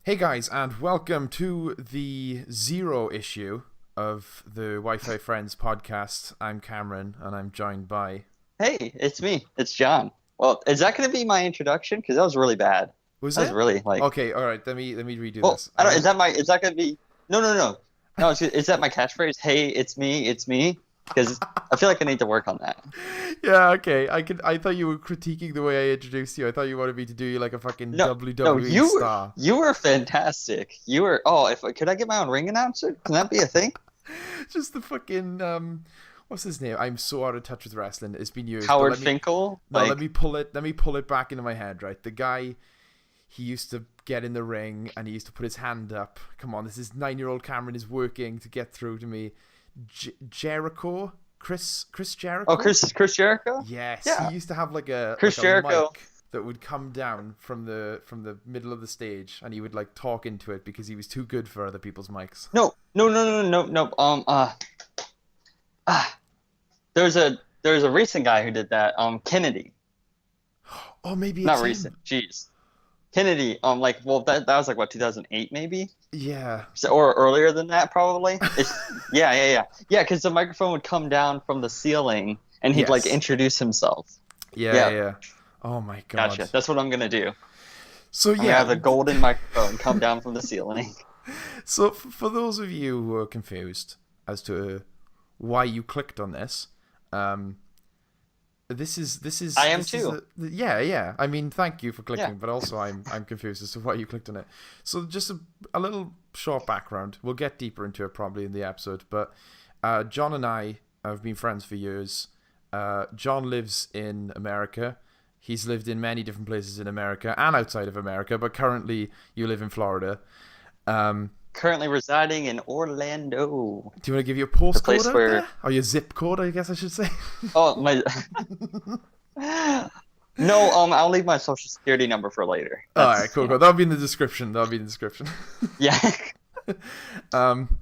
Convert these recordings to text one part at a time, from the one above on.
Hey guys, and welcome to the zero issue of the Wi-Fi Friends podcast. I'm Cameron, and I'm joined by. Hey, it's me. It's John. Well, is that going to be my introduction? Because that was really bad. Was That was it? really like, Okay, all right. Let me redo well, this. I don't. Is that going to be? No, no, no, no. Is that my catchphrase? Hey, it's me. It's me. Because I feel like I need to work on that. Yeah, okay. I thought you were critiquing the way I introduced you. I thought you wanted me to do you like a fucking No, no, WWE star. you were fantastic. You were. Oh, if could I get my own ring announcer? Can that be a thing? Just the fucking what's his name? I'm so out of touch with wrestling. It's been years. But Howard Finkel? let Like, me pull it. Let me pull it back into my head. Right, the guy. He used to get in the ring and he used to put his hand up. Come on, this is 9-year-old Cameron is working to get through to me. Jericho, Chris Jericho. oh, Chris Jericho? Yes, Yeah, he used to have like a Chris Jericho. mic that would come down from the middle of the stage, and he would like talk into it because he was too good for other people's mics. No, no, no, no, no, no. Ah, there's a recent guy who did that. Kennedy. Oh, maybe it's Not him. recent. Jeez. Kennedy. Well, that was like what 2008 maybe, Yeah, so, or earlier than that probably. Yeah. Because the microphone would come down from the ceiling and he'd like yes, introduce himself. yeah, Yeah, yeah. Oh my god. gotcha. That's what I'm gonna do. So I'm gonna have yeah, the golden microphone come down from the ceiling. so for those of you who are confused as to why you clicked on this, um, I am this is too. yeah. I mean, thank you for Yeah. clicking, but also I'm confused as to why you clicked on it. So just a little short background. We'll get deeper into it probably in the episode, but John and I have been friends for years. John lives in America. He's lived in many different places in America and outside of America, but currently you live in Florida. Um, Currently residing in Orlando, do you want to give your the postcode place out where there? Or your zip code, I guess I should say. oh my. No, I'll leave my social security number for later. All right, That's cool, cool. That'll be in the description. That'll be in the description. yeah. um,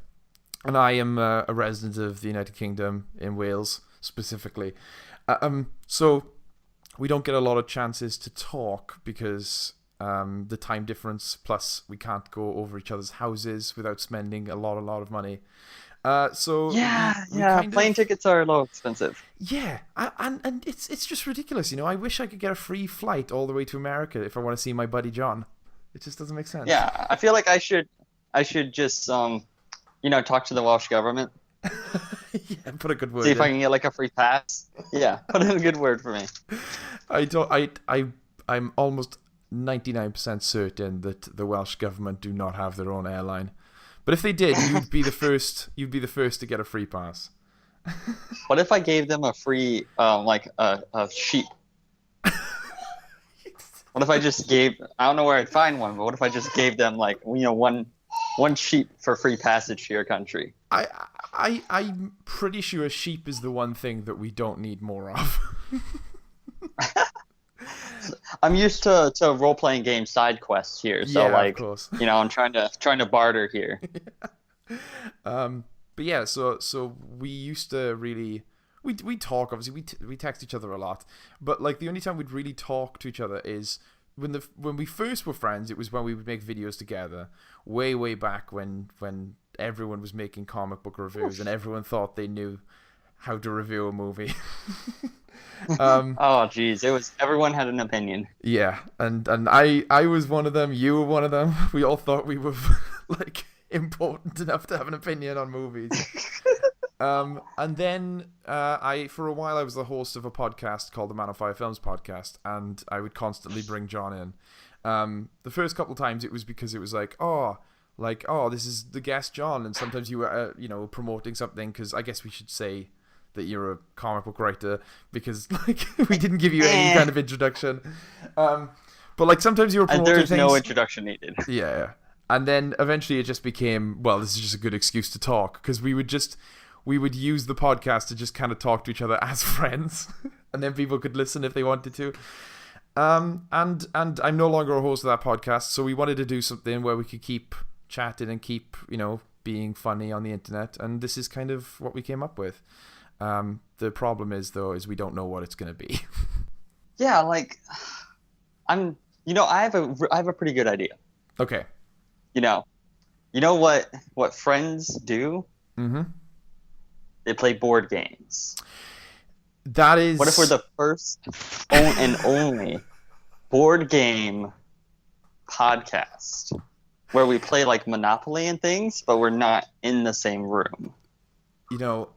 and I am a resident of the United Kingdom in Wales specifically. So we don't get a lot of chances to talk because the time difference. Plus, we can't go over each other's houses without spending a lot of money. So we Yeah. kind Plane of tickets are a little expensive. yeah, and it's just ridiculous. You know, I wish I could get a free flight all the way to America if I want to see my buddy John. It just doesn't make sense. Yeah, I feel like I should just talk to the Welsh government, Yeah, put a good see word if I in. can get like a free pass. Yeah, put in a good word for me. I don't. I'm almost 99% certain that the Welsh government do not have their own airline. But if they did, you'd be the first. You'd be the first to get a free pass. What if I gave them a free like a sheep? What if I just gave I don't know where I'd find one, but what if I just gave them like one sheep for free passage to your country? I'm pretty sure sheep is the one thing that we don't need more of. I'm used to role playing game side quests here, so Yeah, of like course. I'm trying to barter here. But yeah, so we used to really we talk obviously we text each other a lot, but like the only time we'd really talk to each other is when we first were friends. It was when we would make videos together, way back when everyone was making comic book reviews and everyone thought they knew how to review a movie. um, Oh geez, it was everyone had an opinion. yeah, and I was one of them. You were one of them. We all thought we were like important enough to have an opinion on movies. And then I for a while I was the host of a podcast called the Man on Fire Films podcast, and I would constantly bring John in. The first couple times it was because it was like, this is the guest John, and sometimes you were promoting something because I guess we should say that you're a comic book writer because like we didn't give you any kind of introduction. But like sometimes you were And promoting there's no things. introduction needed. Yeah. And then eventually it just became, well, this is just a good excuse to talk because we would use the podcast to just kind of talk to each other as friends, and then people could listen if they wanted to. And I'm no longer a host of that podcast, so we wanted to do something where we could keep chatting and keep, being funny on the internet, and this is kind of what we came up with. The problem is we don't know what it's going to be. Yeah, like I have a pretty good idea. Okay. you know, you know what friends do? Mm-hmm. They play board games. That What if we're is. the first and only board game podcast where we play like Monopoly and things, but we're not in the same room? You know,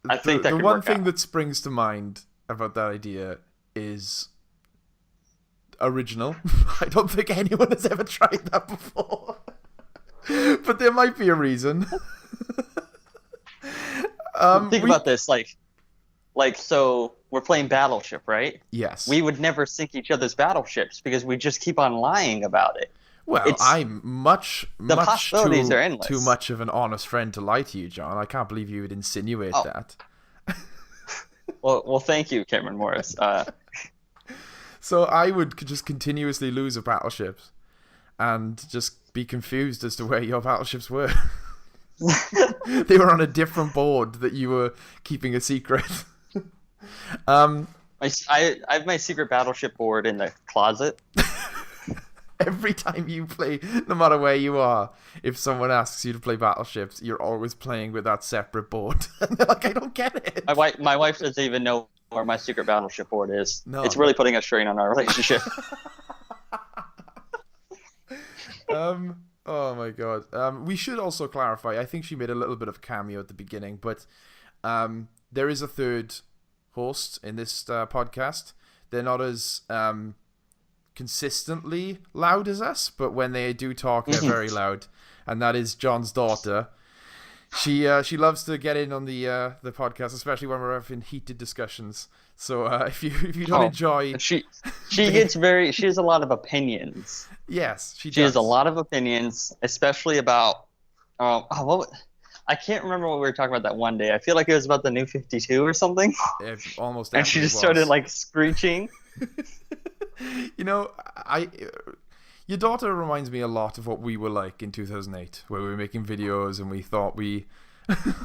I think that the could one work thing out. that springs to mind about that idea is original. I don't think anyone has ever tried that before. But there might be a reason. Think We about this, so we're playing Battleship, right? yes. We would never sink each other's battleships because we just keep on lying about it. Well, It's I'm much, the much possibilities are too endless. much of an honest friend to lie to you, John. I can't believe you would insinuate Oh, that. well, thank you, Cameron Morris. So I would just continuously lose a battleships and just be confused as to where your battleships were. They were on a different board that you were keeping a secret. um, I have my secret battleship board in the closet. every time you play, no matter where you are, if someone asks you to play battleships, you're always playing with that separate board. And they're like, I don't get it. My wife doesn't even know where my secret battleship board is. No, It's no. really putting a strain on our relationship. Oh my god. We should also clarify. I think she made a little bit of a cameo at the beginning, but there is a third host in this podcast. They're not as consistently loud as us, but when they do talk, they're very loud, and that is John's daughter. She loves to get in on the podcast, especially when we're having heated discussions. So if you don't enjoy, She she has a lot of opinions. yes, she She has does. a lot of opinions, especially about I can't remember what we were talking about that one day. I feel like it was about the New 52 or something. It almost And she definitely just started was. like screeching. You know, your daughter reminds me a lot of what we were like in 2008, where we were making videos and we thought we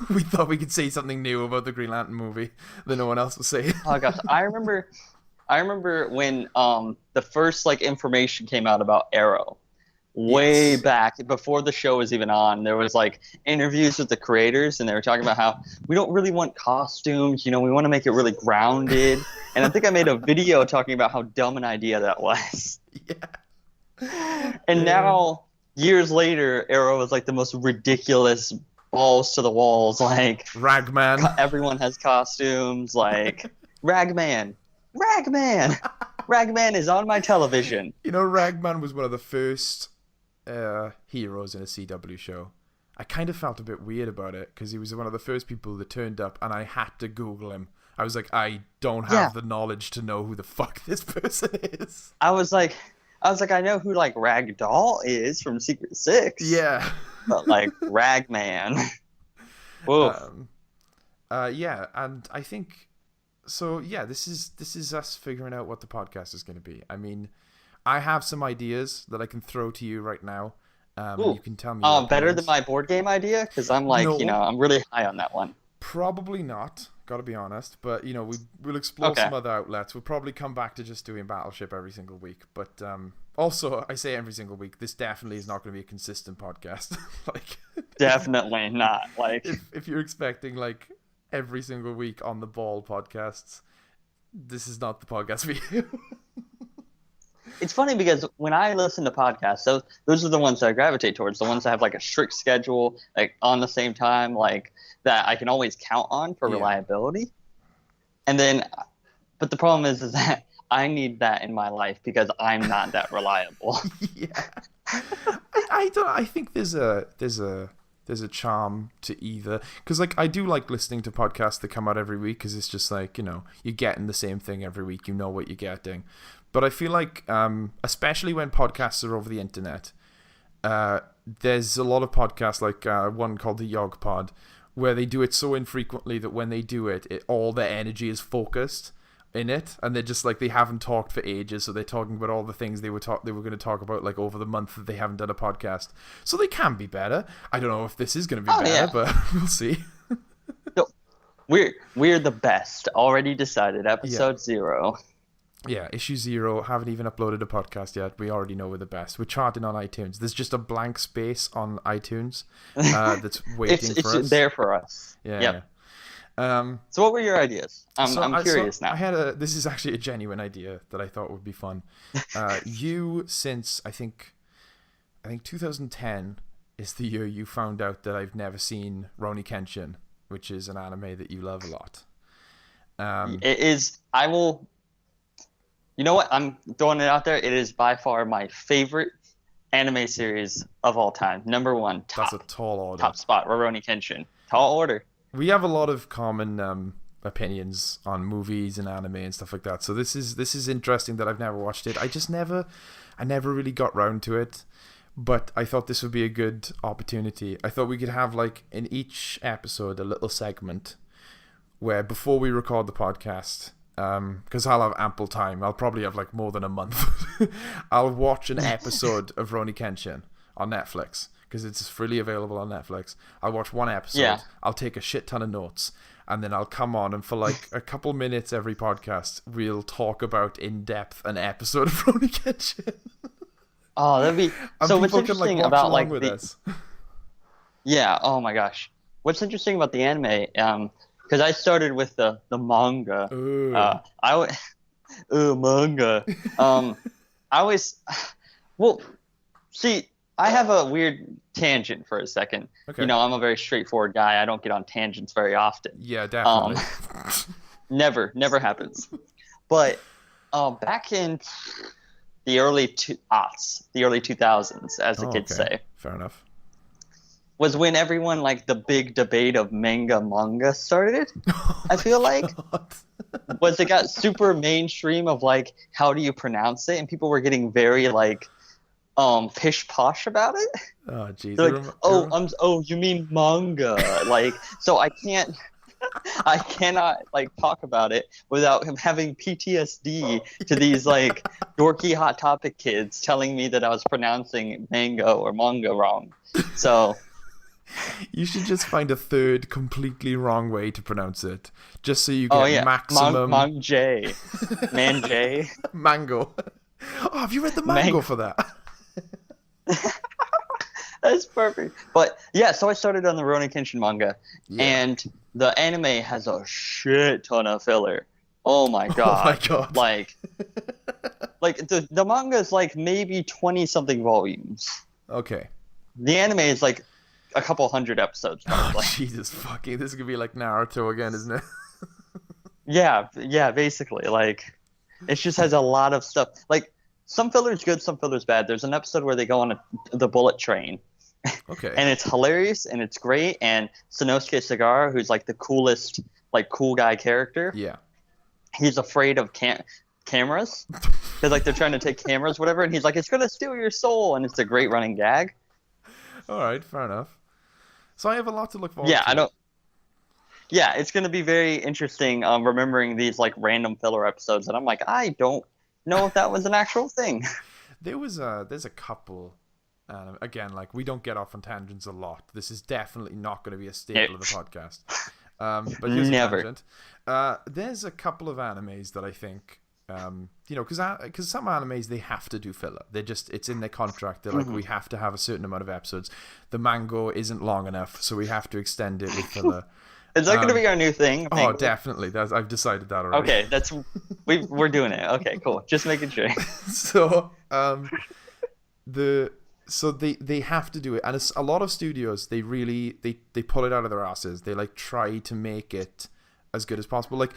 we thought we could say something new about the Green Lantern movie that no one else was saying. Oh gosh, I remember when the first like information came out about Arrow. Way Yes. back before the show was even on, there was like interviews with the creators, and they were talking about how we don't really want costumes, we want to make it really grounded. And I think I made a video talking about how dumb an idea that was. Yeah. And now, years later, Arrow is like the most ridiculous, balls to the walls, like Ragman. everyone has costumes, like Ragman, Ragman, Ragman is on my television. You know, Ragman was one of the first heroes in a CW show. I kind of felt a bit weird about it because he was one of the first people that turned up, and I had to Google him. I was like, I don't have Yeah. the knowledge to know who the fuck this person is. I was like, I know who like Ragdoll is from Secret Six. Yeah. But like Ragman. Woof. Yeah, and I think so. Yeah, this is us figuring out what the podcast is going to be. I mean, I have some ideas that I can throw to you right now. And you can tell me. Your Better than opinions. my board game idea, because I'm like, No. I'm really high on that one. Probably not. Gotta be honest, but we'll explore Okay. some other outlets. We'll probably come back to just doing Battleship every single week. But also, I say every single week. This definitely is not going to be a consistent podcast. Like, Definitely not. Like, if you're expecting like every single week on the ball podcasts, this is not the podcast for you. it's funny because when I listen to podcasts, those are the ones that I gravitate towards. The ones that have like a strict schedule, like on the same time, like that I can always count on for Yeah. reliability. And then, but the problem is that I need that in my life because I'm not that reliable. Yeah, I don't. I think there's a charm to either, because like I do like listening to podcasts that come out every week because it's just like you're getting the same thing every week. You know what you're getting, but I feel like especially when podcasts are over the internet, there's a lot of podcasts like one called the Yog Pod where they do it so infrequently that when they do it, all their energy is focused in it, and they're just like they haven't talked for ages, so they're talking about all the things they were going to talk about like over the month that they haven't done a podcast. So they can be better. I don't know if this is going to be better, yeah. but we'll see. So, we're the best. Already decided. Episode 0. Yeah, issue 0. Haven't even uploaded a podcast yet. We already know we're the best. We're charting on iTunes. There's just a blank space on iTunes that's waiting It's for us. there for us. Yeah, Yep. yeah. So what were your ideas? I'm curious now. I had this is actually a genuine idea that I thought would be fun. You, since I think 2010 is the year you found out that I've never seen Rurouni Kenshin, which is an anime that you love a lot. It is. I will. You know what? I'm throwing it out there. It is by far my favorite anime series of all time. Number one. That's a tall order. Top spot. Rurouni Kenshin. Tall order. We have a lot of common opinions on movies and anime and stuff like that. So this is interesting that I've never watched it. I never really got round to it, but I thought this would be a good opportunity. I thought we could have like in each episode a little segment where before we record the podcast, because I'll have ample time. I'll probably have like more than a month. I'll watch an episode of Rurouni Kenshin on Netflix because it's freely available on Netflix. I'll watch one episode. Yeah. I'll take a shit ton of notes, and then I'll come on and for like a couple minutes every podcast, we'll talk about in depth an episode of Rurouni Kenshin. Oh, that'd be. And So what's people can, interesting watch about along like with the. us. Yeah. Oh my gosh. What's interesting about the anime? Because I started with the manga. Ooh. Manga. I always, well, see, I have a weird tangent for a second. Okay. You know, I'm a very straightforward guy. I don't get on tangents very often. Yeah, definitely. Never happens. But back in the early 2000s, as the kids say, Fair enough. was when everyone like the big debate of manga started. I feel like was it got super mainstream of like how do you pronounce it, and people were getting very like pish posh about it. Oh jeez. They're like, you mean manga? Like, so I cannot like talk about it without him having PTSD to these like dorky Hot Topic kids telling me that I was pronouncing manga or manga wrong. So you should just find a third completely wrong way to pronounce it, just so you get maximum Mango. Oh, have you read the mango for that? That's perfect. But yeah, so I started on the Rurouni Kenshin manga, Yeah. and the anime has a shit ton of filler. Oh my god! Oh my god! Like the manga is like maybe 20 something volumes. Okay. The anime is like a couple hundred episodes. Probably. Oh, Jesus fucking! This is gonna be like Naruto again, isn't it? Yeah, basically. Like, it just has a lot of stuff. Like, some filler's good, some filler's bad. There's an episode where they go on the bullet train. Okay. And it's hilarious and it's great. And Sanosuke Sagara, who's like the coolest, like cool guy character. Yeah. He's afraid of cameras. Because like they're trying to take cameras, whatever. And he's like, it's gonna steal your soul. And it's a great running gag. All right, fair enough. So I have a lot to look forward to. Yeah, it's going to be very interesting remembering these like random filler episodes, and I'm like, I don't know if that was an actual thing. There's a couple. Again, like we don't get off on tangents a lot. This is definitely not going to be a staple of the podcast. But here's Never. a tangent. There's a couple of animes that I think, because some animes they have to do filler. It's in their contract. They're like, we have to have a certain amount of episodes. The mango isn't long enough, so we have to extend it with filler. Is that going to be our new thing? Oh, definitely. I've decided that already. Okay, we're doing it. Okay, cool. Just making sure. So, they have to do it, and it's, a lot of studios they pull it out of their asses. They like try to make it as good as possible. Like,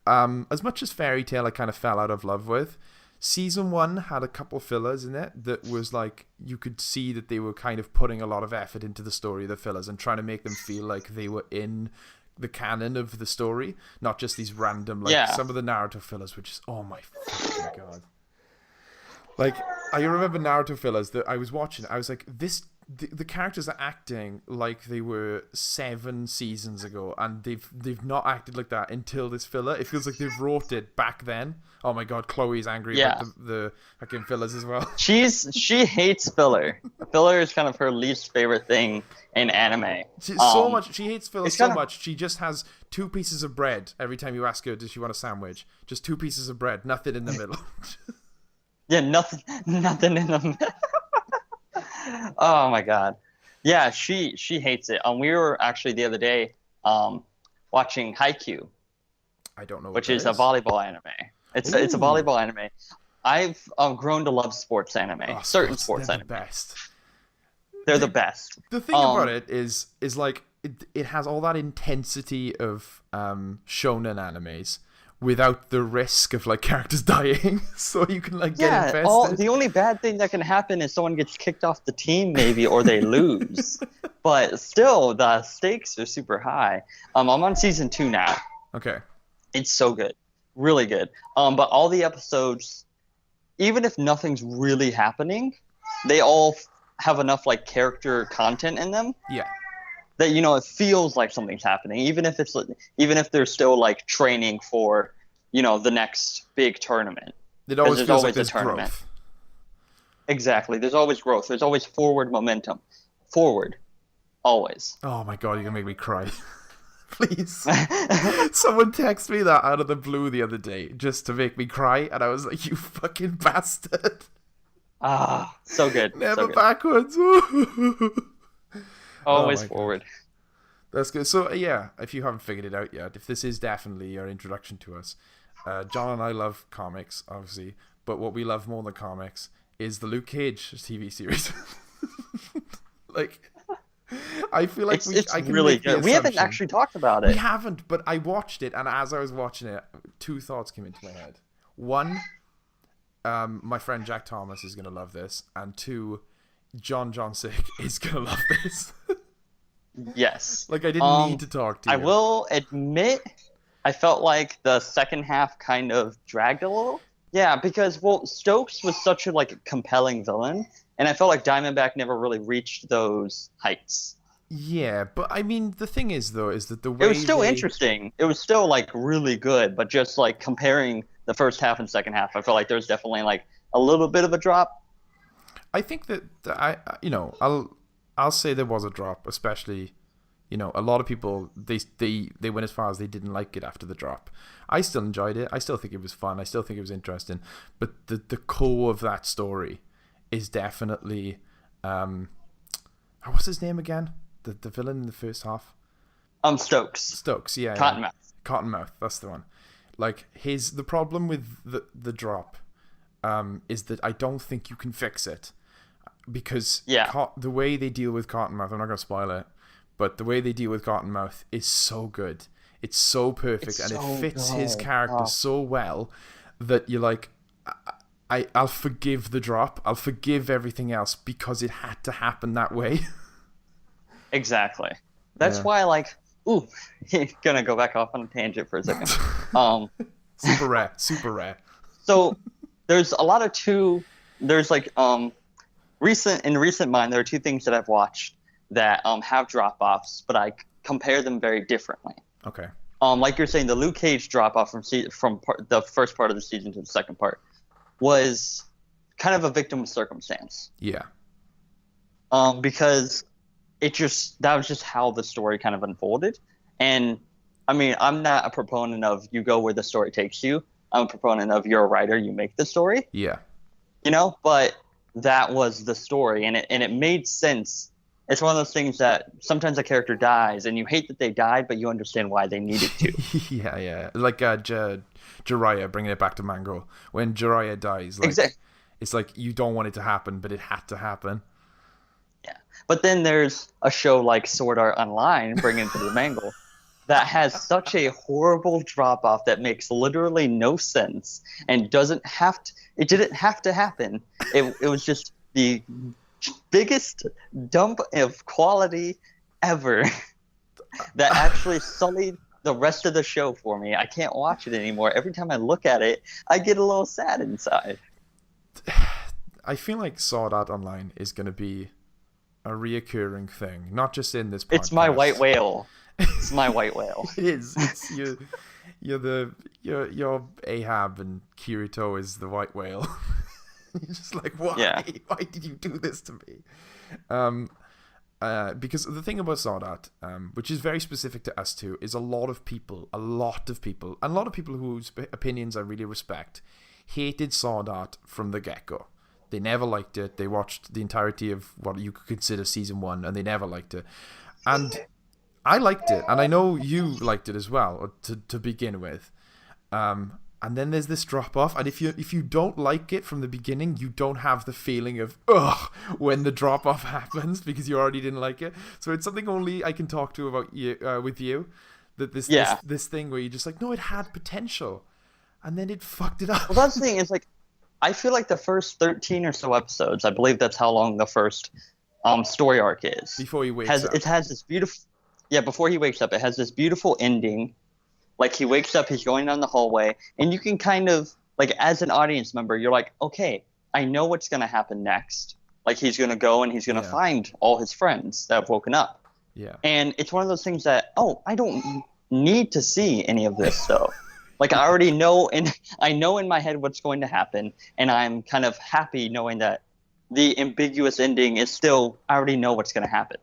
as much as Fairy Tail I kind of fell out of love with, season 1 had a couple fillers in it that was like you could see that they were kind of putting a lot of effort into the story of the fillers and trying to make them feel like they were in the canon of the story, not just these random some of the Naruto fillers were just, oh my fucking god. Like, I remember Naruto fillers that I was watching, I was like, this the characters are acting like they were 7 seasons ago, and they've not acted like that until this filler. It feels like they've wrote it back then. Oh my god, Chloe's angry about the fucking fillers as well. She hates filler. Filler is kind of her least favorite thing in anime. She hates filler so much. She just has 2 pieces of bread every time you ask her, does she want a sandwich? Just 2 pieces of bread, nothing in the middle. Yeah, nothing in them. Oh my god. Yeah, she hates it. We were actually the other day watching Haikyuu. I don't know what which is a volleyball anime. It's a volleyball anime. I've grown to love sports anime. Certain sports anime. The best. They're the best. The thing about it is like it has all that intensity of shonen animes without the risk of like characters dying, so you can like get invested. The only bad thing that can happen is someone gets kicked off the team, maybe, or they lose. But still, the stakes are super high. I'm on season 2 now. Okay. It's so good, really good. But all the episodes, even if nothing's really happening, they all have enough like character content in them. Yeah. That it feels like something's happening, even if they're still like training for, the next big tournament. It always feels like there's growth. Exactly, there's always growth. There's always forward momentum. Forward, always. Oh my god, you're gonna make me cry. Please. Someone texted me that out of the blue the other day just to make me cry, and I was like, "You fucking bastard!" So good. Never so good. Backwards. Always forward. That's good. So yeah, if you haven't figured it out yet, if this is definitely your introduction to us, John and I love comics, obviously, but what we love more than comics is the Luke Cage TV series. Like, I feel like it's really good. We haven't actually talked about it. We haven't, but I watched it, and as I was watching it, 2 thoughts came into my head. 1, my friend Jack Thomas is gonna love this, and 2, John Sick is gonna love this. Yes. Like, I didn't need to talk to you. I will admit, I felt like the second half kind of dragged a little. Yeah, because Stokes was such a like compelling villain, and I felt like Diamondback never really reached those heights. Yeah, but I mean, the thing is though, is that the way it was still interesting. It was still like really good, but just like comparing the first half and second half, I felt like there was definitely like a little bit of a drop. I think that I'll say there was a drop, especially, a lot of people they went as far as they didn't like it after the drop. I still enjoyed it. I still think it was fun. I still think it was interesting. But the core of that story is definitely what's his name again? The villain in the first half? Stokes. Stokes, yeah. Cottonmouth. Cottonmouth, that's the one. Like the problem with the drop is that I don't think you can fix it. Because the way they deal with Cottonmouth, I'm not going to spoil it, but the way they deal with Cottonmouth is so good. It's so perfect, and it fits his character so well that you're like, I'll forgive the drop. I'll forgive everything else because it had to happen that way. Exactly. That's why, like, gonna go back off on a tangent for a second. Super rare. So there's a lot of there's like in recent mind, there are 2 things that I've watched that have drop-offs, but I compare them very differently. Okay. Like you're saying, the Luke Cage drop-off from the first part of the season to the second part was kind of a victim of circumstance. Yeah. Because that was just how the story kind of unfolded. And I mean, I'm not a proponent of you go where the story takes you. I'm a proponent of you're a writer, you make the story. Yeah. But that was the story, and it made sense. It's one of those things that sometimes a character dies, and you hate that they died, but you understand why they needed to. yeah. Like Jiraiya, bringing it back to Mango. When Jiraiya dies, like, it's like you don't want it to happen, but it had to happen. Yeah. But then there's a show like Sword Art Online, bringing it to the Mango, that has such a horrible drop-off that makes literally no sense and it didn't have to happen. It was just the biggest dump of quality ever that actually sullied the rest of the show for me. I can't watch it anymore. Every time I look at it, I get a little sad inside. I feel like Sword Art Online is going to be a reoccurring thing, not just in this podcast. It's my white whale. It's my white whale. It is. It's you're Ahab and Kirito is the white whale. You're just like, why? Yeah. Why did you do this to me? Because the thing about Sword Art, which is very specific to us two, is a lot of people, and a lot of people whose opinions I really respect, hated Sword Art from the get-go. They never liked it. They watched the entirety of what you could consider season 1, and they never liked it. And I liked it, and I know you liked it as well to begin with. And then there's this drop off, and if you don't like it from the beginning, you don't have the feeling of ugh when the drop off happens because you already didn't like it. So it's something only I can talk to about you with you. That this thing where you're just like, no, it had potential, and then it fucked it up. Well, that's the thing. Is like, I feel like the first 13 or so episodes, I believe that's how long the first story arc is. Before he wakes up. It has this beautiful. Yeah, before he wakes up, it has this beautiful ending. Like, he wakes up, he's going down the hallway, and you can kind of, like, as an audience member, you're like, okay, I know what's going to happen next. Like, he's going to go and he's going to find all his friends that have woken up. Yeah. And it's one of those things that, I don't need to see any of this, though. Like, I already know, and I know in my head what's going to happen, and I'm kind of happy knowing that the ambiguous ending is still, I already know what's going to happen.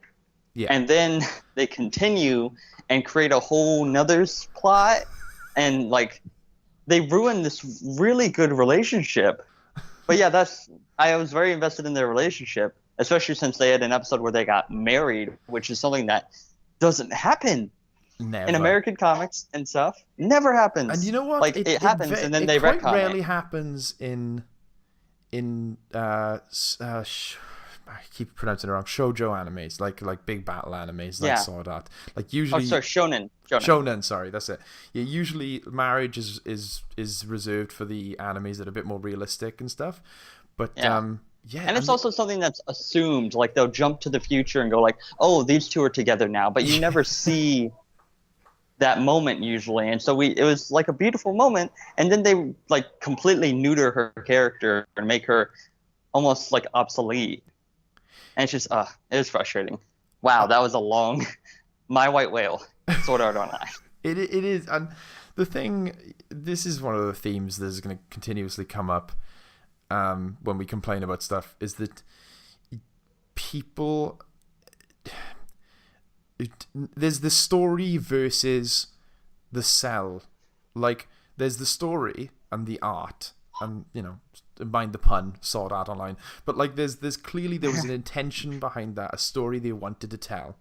Yeah. And then they continue and create a whole nother plot, and like they ruin this really good relationship. But yeah, I was very invested in their relationship, especially since they had an episode where they got married, which is something that doesn't happen Never. in American comics and stuff. Never happens. And you know what? Like, it happens, and then they retcon it. It quite rarely happens in I keep pronouncing it wrong. Shoujo animes, like big battle animes, like Sword Art. Like usually. Oh, sorry, shonen. Shonen, sorry, that's it. Yeah, usually marriage is reserved for the animes that are a bit more realistic and stuff. But and it's also something that's assumed. Like, they'll jump to the future and go like, oh, these two are together now, but you never see that moment usually. And so it was like a beautiful moment, and then they like completely neuter her character and make her almost like obsolete. And it's just, it was frustrating. Wow, that was a long, my white whale, Sword Art Online. It is, and the thing, this is one of the themes that is going to continuously come up when we complain about stuff, is that people, there's the story versus the sell. Like, there's the story and the art, and, you know, mind the pun, Sword Art Online, but like there's clearly there was an intention behind that, a story they wanted to tell,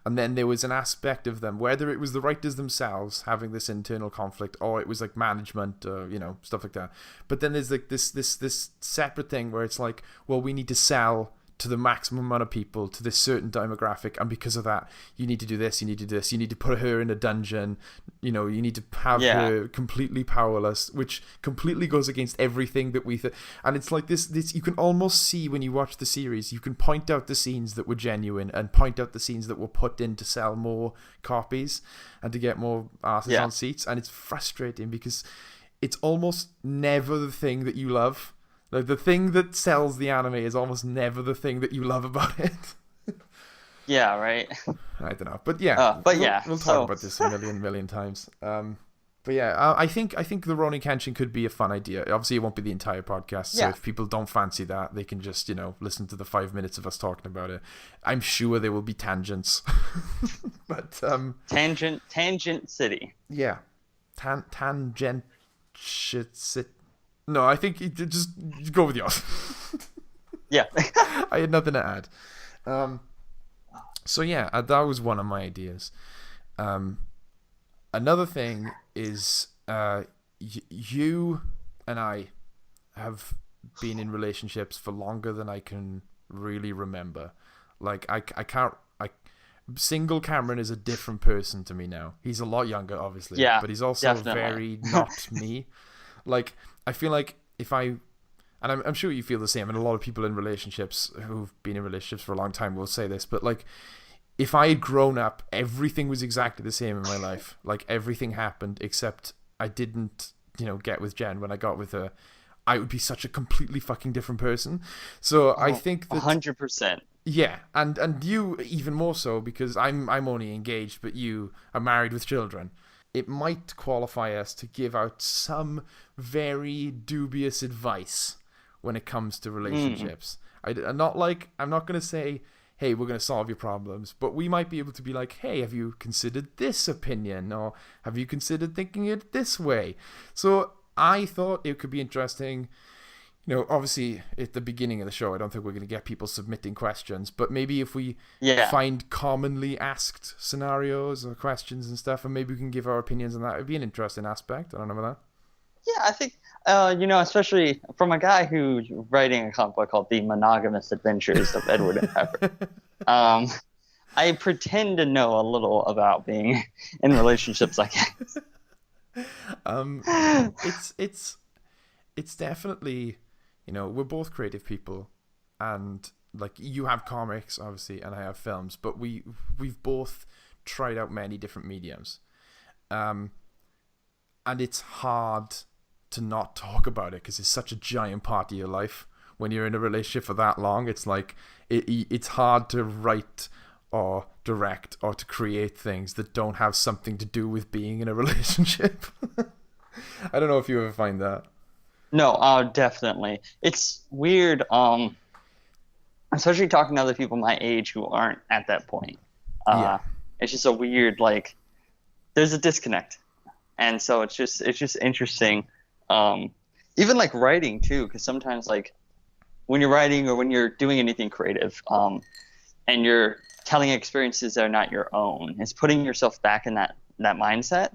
and then there was an aspect of them, whether it was the writers themselves having this internal conflict, or it was like management, you know, stuff like that. But then there's like this separate thing where it's like, well, we need to sell to the maximum amount of people, to this certain demographic, and because of that, you need to do this, you need to do this, you need to put her in a dungeon, you know, you need to have her completely powerless, which completely goes against everything that we and it's like this you can almost see when you watch the series, you can point out the scenes that were genuine and point out the scenes that were put in to sell more copies and to get more asses on seats, and it's frustrating because it's almost never the thing that you love. Like, the thing that sells the anime is almost never the thing that you love about it. Yeah, right. I don't know, but yeah, we'll talk about this a million times. But yeah, I think the Ronin Kenshin could be a fun idea. Obviously, it won't be the entire podcast, so if people don't fancy that, they can just, you know, listen to the 5 minutes of us talking about it. I'm sure there will be tangents, but Tangent City. Yeah, tangent shit. No, I think you just go with yours. Yeah. I had nothing to add. So yeah, that was one of my ideas. Another thing is you and I have been in relationships for longer than I can really remember. Like, I can't... Single Cameron is a different person to me now. He's a lot younger, obviously. Yeah, but he's also very not me. Like, I feel like if I... And I'm sure you feel the same, and a lot of people in relationships who've been in relationships for a long time will say this, but like, if I had grown up, everything was exactly the same in my life. Like, everything happened, except I didn't, you know, get with Jen when I got with her. I would be such a completely fucking different person. So I think that... 100%. Yeah, and you even more so because I'm only engaged, but you are married with children. It might qualify us to give out some very dubious advice when it comes to Mm. relationships. I'm not going to say, hey, we're going to solve your problems, but we might be able to be like, hey, have you considered this opinion, or have you considered thinking it this way? So I thought it could be interesting. Obviously at the beginning of the show, I don't think we're going to get people submitting questions, but maybe if we Yeah. find commonly asked scenarios or questions and stuff, and maybe we can give our opinions on that, it'd be an interesting aspect. I don't know about Yeah, I think, especially from a guy who's writing a comic book called The Monogamous Adventures of Edward and Pepper. that. Um, I pretend to know a little about being in relationships, I guess. um, it's it's definitely, we're both creative people, and like you have comics obviously, and I have films, but we've both tried out many different mediums. Um, and it's hard to not talk about it because it's such a giant part of your life when you're in a relationship for that long. It's like it's hard to write or direct or to create things that don't have something to do with being in a relationship. I don't know if you ever find that. No, definitely. It's weird, especially talking to other people my age who aren't at that point. Yeah, Uh, it's just a weird, like, there's a disconnect. And so it's just interesting. Um, Even like writing too, because sometimes like when you're writing or when you're doing anything creative, and you're telling experiences that are not your own, it's putting yourself back in that mindset.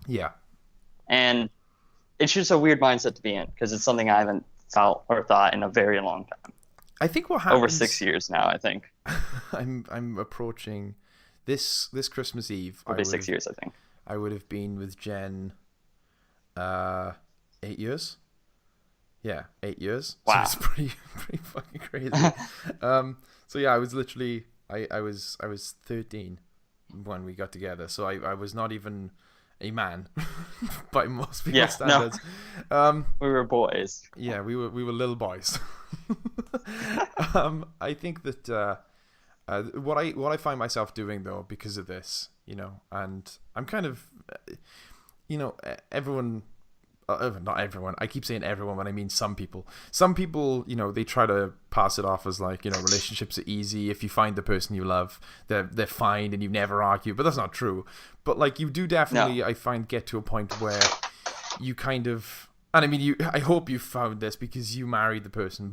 yeah. And it's just a weird mindset to be in because it's something I haven't felt or thought in a very long time. I think what Over happens. 6 years now, I think. I'm approaching this Christmas Eve. It'll be 6 years, I think. I would have been with Jen, 8 years. Yeah, 8 years. So Wow. it's pretty fucking crazy. So yeah, I was literally I was 13 when we got together. So I was not even a man by most people's Yeah, no, standards. Um, we were boys. yeah, we were little boys. I think that what I find myself doing though because of this, and I'm kind of, everyone. Not everyone. I keep saying everyone when I mean some people. Some people, they try to pass it off as like, relationships are easy. If you find the person you love, they're fine and you never argue. But that's not true. But like you do No. definitely, I find, get to a point where you kind of, and I mean, I hope you found this because you married the person,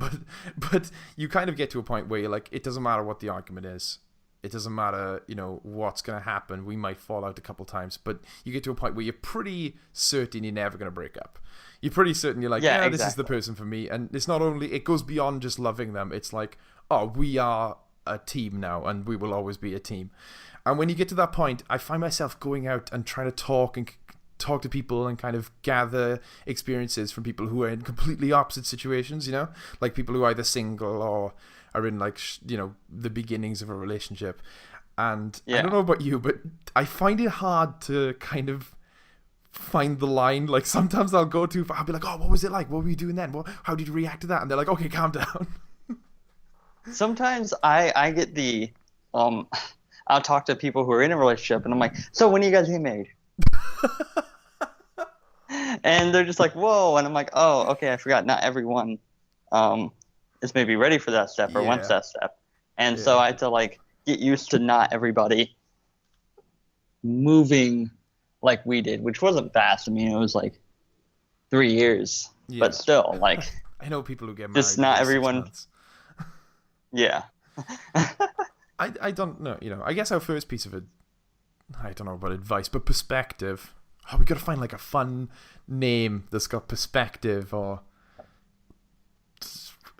but you kind of get to a point where you're like, it doesn't matter what the argument is. It doesn't matter, what's going to happen. We might fall out a couple times, but you get to a point where you're pretty certain you're never going to break up. You're pretty certain you're like, Yeah, yeah, this is the exactly. person for me. And it's not only, it goes beyond just loving them. It's like, oh, we are a team now and we will always be a team. And when you get to that point, I find myself going out and trying to talk to people and kind of gather experiences from people who are in completely opposite situations, like people who are either single or are in like the beginnings of a relationship. And I don't Yeah. know about you, but I find it hard to kind of find the line. Like sometimes I'll go too far. I'll be like, oh, what was it like? What were you doing then? How did you react to that? And they're like, okay, calm down. Sometimes I get the um I'll talk to people who are in a relationship and I'm like, so when are you guys getting married? And they're just like, whoa, and I'm like, oh, okay, I forgot not everyone um is maybe ready for that step or wants Yeah, that step. And so yeah, I had to like get used to not everybody moving like we did, which wasn't fast. I mean, it was like 3 years, but yeah. still, like, I know people who get just married not within six everyone. months. Yeah. I don't know. I guess our first piece of it, I don't know about advice, but perspective. Oh, we gotta find like a fun name that's got perspective or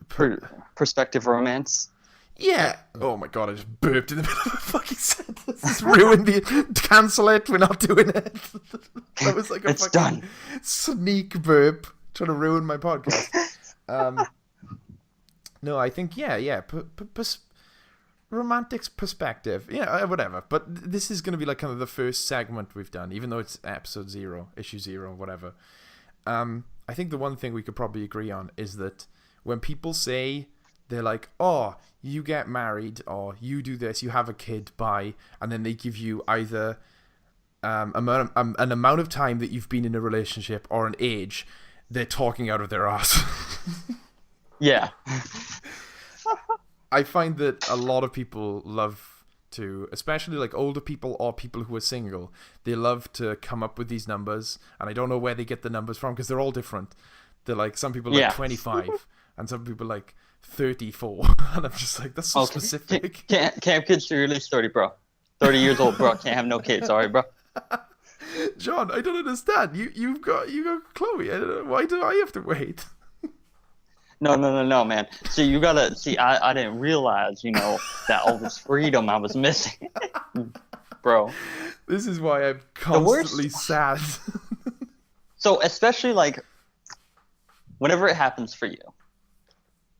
per, Perspective romance. yeah. Oh my god, I just burped in the middle of a fucking sentence. It's ruined the cancel it. We're not doing it. That was like a It's fucking done. sneak burp trying to ruin my podcast. Um, no, I think yeah. Romantic perspective, whatever. But this is going to be like kind of the first segment we've done, even though it's episode 0, issue 0, whatever. I think the one thing we could probably agree on is that when people say they're like, oh, you get married, or you do this, you have a kid, bye, and then they give you either an amount of time that you've been in a relationship or an age. They're talking out of their ass. Yeah. I find that a lot of people love to, especially like older people or people who are single, they love to come up with these numbers, and I don't know where they get the numbers from because they're all different. They're like, some people like 25 and some people like 34, and I'm just like, that's so specific. Can't have kids till you're at least 30, bro. 30 years old, bro. Can't have no kids. Sorry, bro. John, I don't understand. You got Chloe. I don't know. Why do I have to wait? No, man. See, you gotta see. I didn't realize, that all this freedom I was missing, bro. This is why I'm constantly sad. So especially like, whenever it happens for you,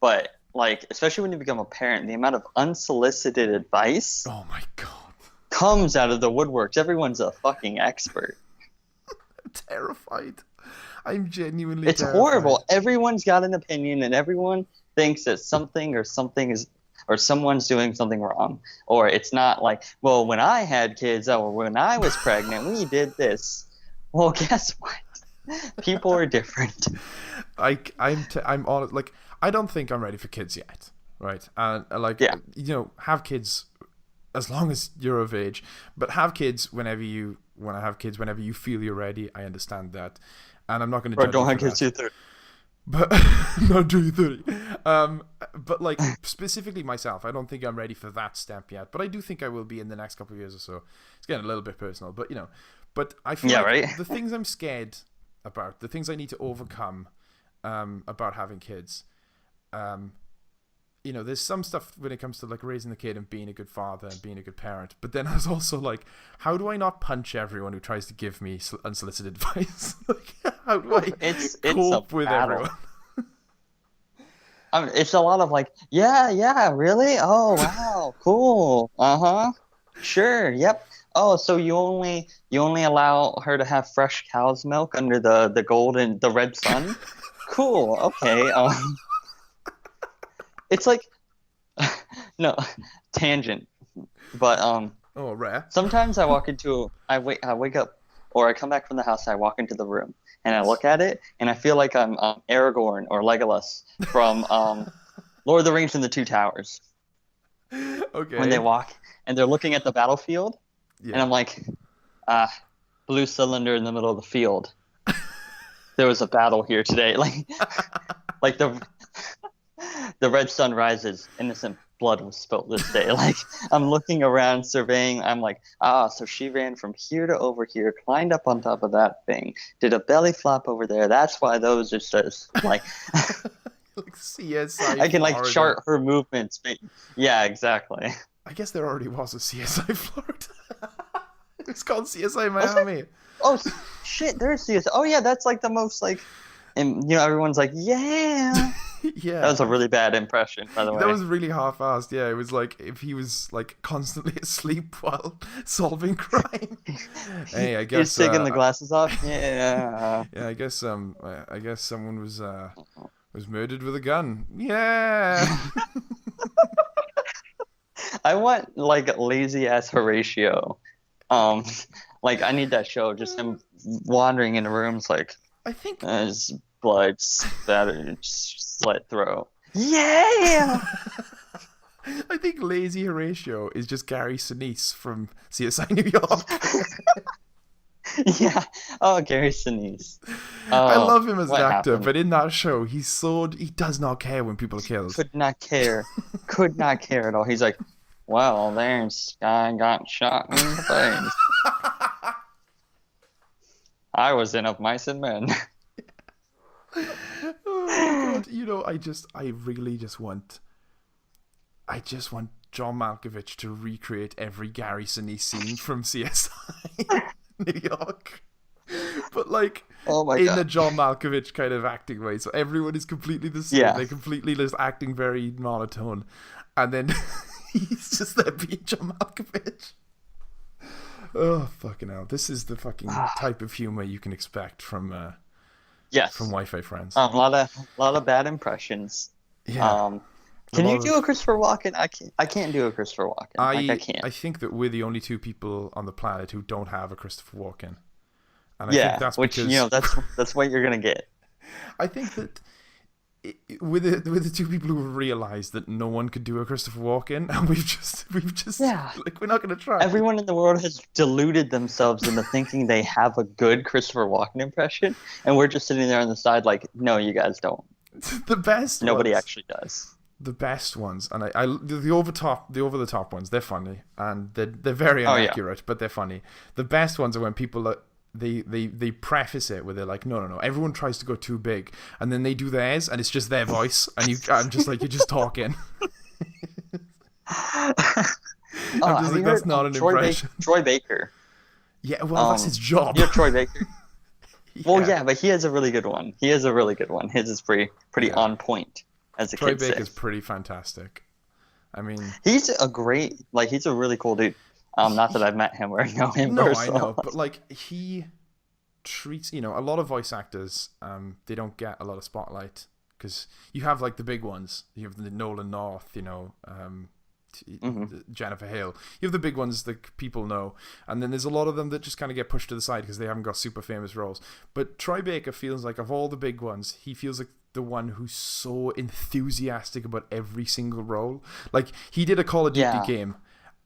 but like especially when you become a parent, the amount of unsolicited advice. Oh my god. Comes out of the woodworks. Everyone's a fucking expert. I'm terrified. I'm genuinely It's terrified. horrible. Everyone's got an opinion, and everyone thinks that something is, or someone's doing something wrong. Or it's not like, well, when I had kids, or when I was pregnant, we did this. Well, guess what? People are different. I'm honest. Like, I don't think I'm ready for kids yet, right? And have kids as long as you're of age, but have kids whenever you want to have kids, whenever you feel you're ready. I understand that, and I'm not going to. Don't have kids till you're 30. But not till you're 30. But like specifically myself, I don't think I'm ready for that step yet. But I do think I will be in the next couple of years or so. It's getting a little bit personal, but But I feel like the things I'm scared about, the things I need to overcome, about having kids, there's some stuff when it comes to like raising the kid and being a good father and being a good parent. But then I was also like, how do I not punch everyone who tries to give me unsolicited advice? Like, how do I cope with everyone? It's a lot of like, yeah, really? Oh, wow, cool. Sure, yep. Oh, so you only allow her to have fresh cow's milk under the red sun? Cool. Okay. It's like, no, tangent, but oh, rare. Sometimes I wake up, or I come back from the house, I walk into the room, and I look at it, and I feel like I'm Aragorn or Legolas from Lord of the Rings and the Two Towers. Okay. When they walk, and they're looking at the battlefield, and I'm like, blue cylinder in the middle of the field. There was a battle here today, like the red sun rises, innocent blood was spilt this day. Like, I'm looking around, surveying. I'm like, so she ran from here to over here, climbed up on top of that thing, did a belly flop over there. That's why those are just like, like CSI. I can like chart her movements. Yeah, exactly. I guess there already was a CSI Florida. It's called CSI Miami. Oh shit, there's CSI. Oh yeah, that's like the most like, and everyone's like, yeah. Yeah, that was a really bad impression, by the way. That was really half-assed. Yeah, it was like if he was like constantly asleep while solving crime. Hey, I guess he's taking the glasses off. Yeah. Yeah, I guess someone was murdered with a gun. Yeah. I want like lazy ass Horatio. Like I need that show. Just him wandering in rooms like. I think his blood spattered, slit throat. Yeah. I think Lazy Horatio is just Gary Sinise from CSI New York. Yeah. Oh, Gary Sinise. I love him as an actor, happened? but in that show, he does not care when people are killed. Could not care at all. He's like, well, there's guy got shot in the face. I was in Of Mice and Men. Oh my god! I really just want John Malkovich to recreate every Gary Sinise scene from CSI New York, but like in the John Malkovich kind of acting way. So everyone is completely the same. Yeah. They're completely just acting very monotone, and then he's just there being John Malkovich. Oh fucking hell! This is the fucking type of humor you can expect from from Wi-Fi Friends. A lot of bad impressions. Yeah. A Can lot you do a of Christopher Walken? I can't do a Christopher Walken. Like I can't. I think that we're the only two people on the planet who don't have a Christopher Walken, and I think Yeah, that's which because that's what you're gonna get. I think that with the two people who realized that no one could do a Christopher Walken, and we've just Yeah. like we're not going to try. Everyone in the world has deluded themselves into thinking they have a good Christopher Walken impression, and we're just sitting there on the side like, no, you guys don't. The best Nobody ones, actually does. the best ones, and the over the top ones, they're funny and they're very Oh yeah. inaccurate, but they're funny. The best ones are when people they preface it with they're like, no, everyone tries to go too big, and then they do theirs, and it's just their voice, and I'm just like, you're just talking. I'm just like, that's not an impression. Troy Baker. Yeah, well, that's his job. You're Troy Baker. Yeah. Well, yeah, but he has a really good one. His is pretty Yeah. on point, as a Troy kid says. Baker's pretty fantastic. I mean, He's a really cool dude. Not that I've met him or know him no, I personally. know, but like he treats, a lot of voice actors, they don't get a lot of spotlight because you have like the big ones. You have the Nolan North, Jennifer Hale. You have the big ones that people know, and then there's a lot of them that just kind of get pushed to the side because they haven't got super famous roles. But Troy Baker feels like, of all the big ones, he feels like the one who's so enthusiastic about every single role. Like, he did a Call of Duty game,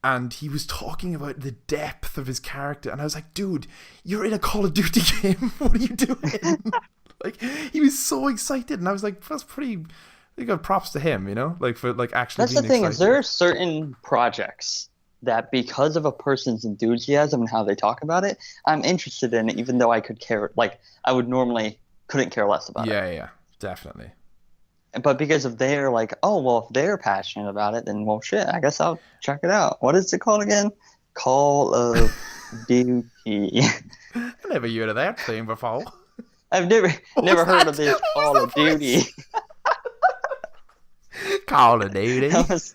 and he was talking about the depth of his character, and I was like, dude, you're in a Call of Duty game. What are you doing? Like, he was so excited, and I was like, that's pretty... You got props to him, like for like actually. That's being the thing, excited. is there are certain projects that, because of a person's enthusiasm and how they talk about it, I'm interested in, even though I could care, like I would normally couldn't care less about it. Yeah, definitely. But because of their like, oh well, if they're passionate about it, then well, shit, I guess I'll check it out. What is it called again? Call of Duty. I never heard of that thing before. I've never heard of this Call of Duty. Call of Duty. That was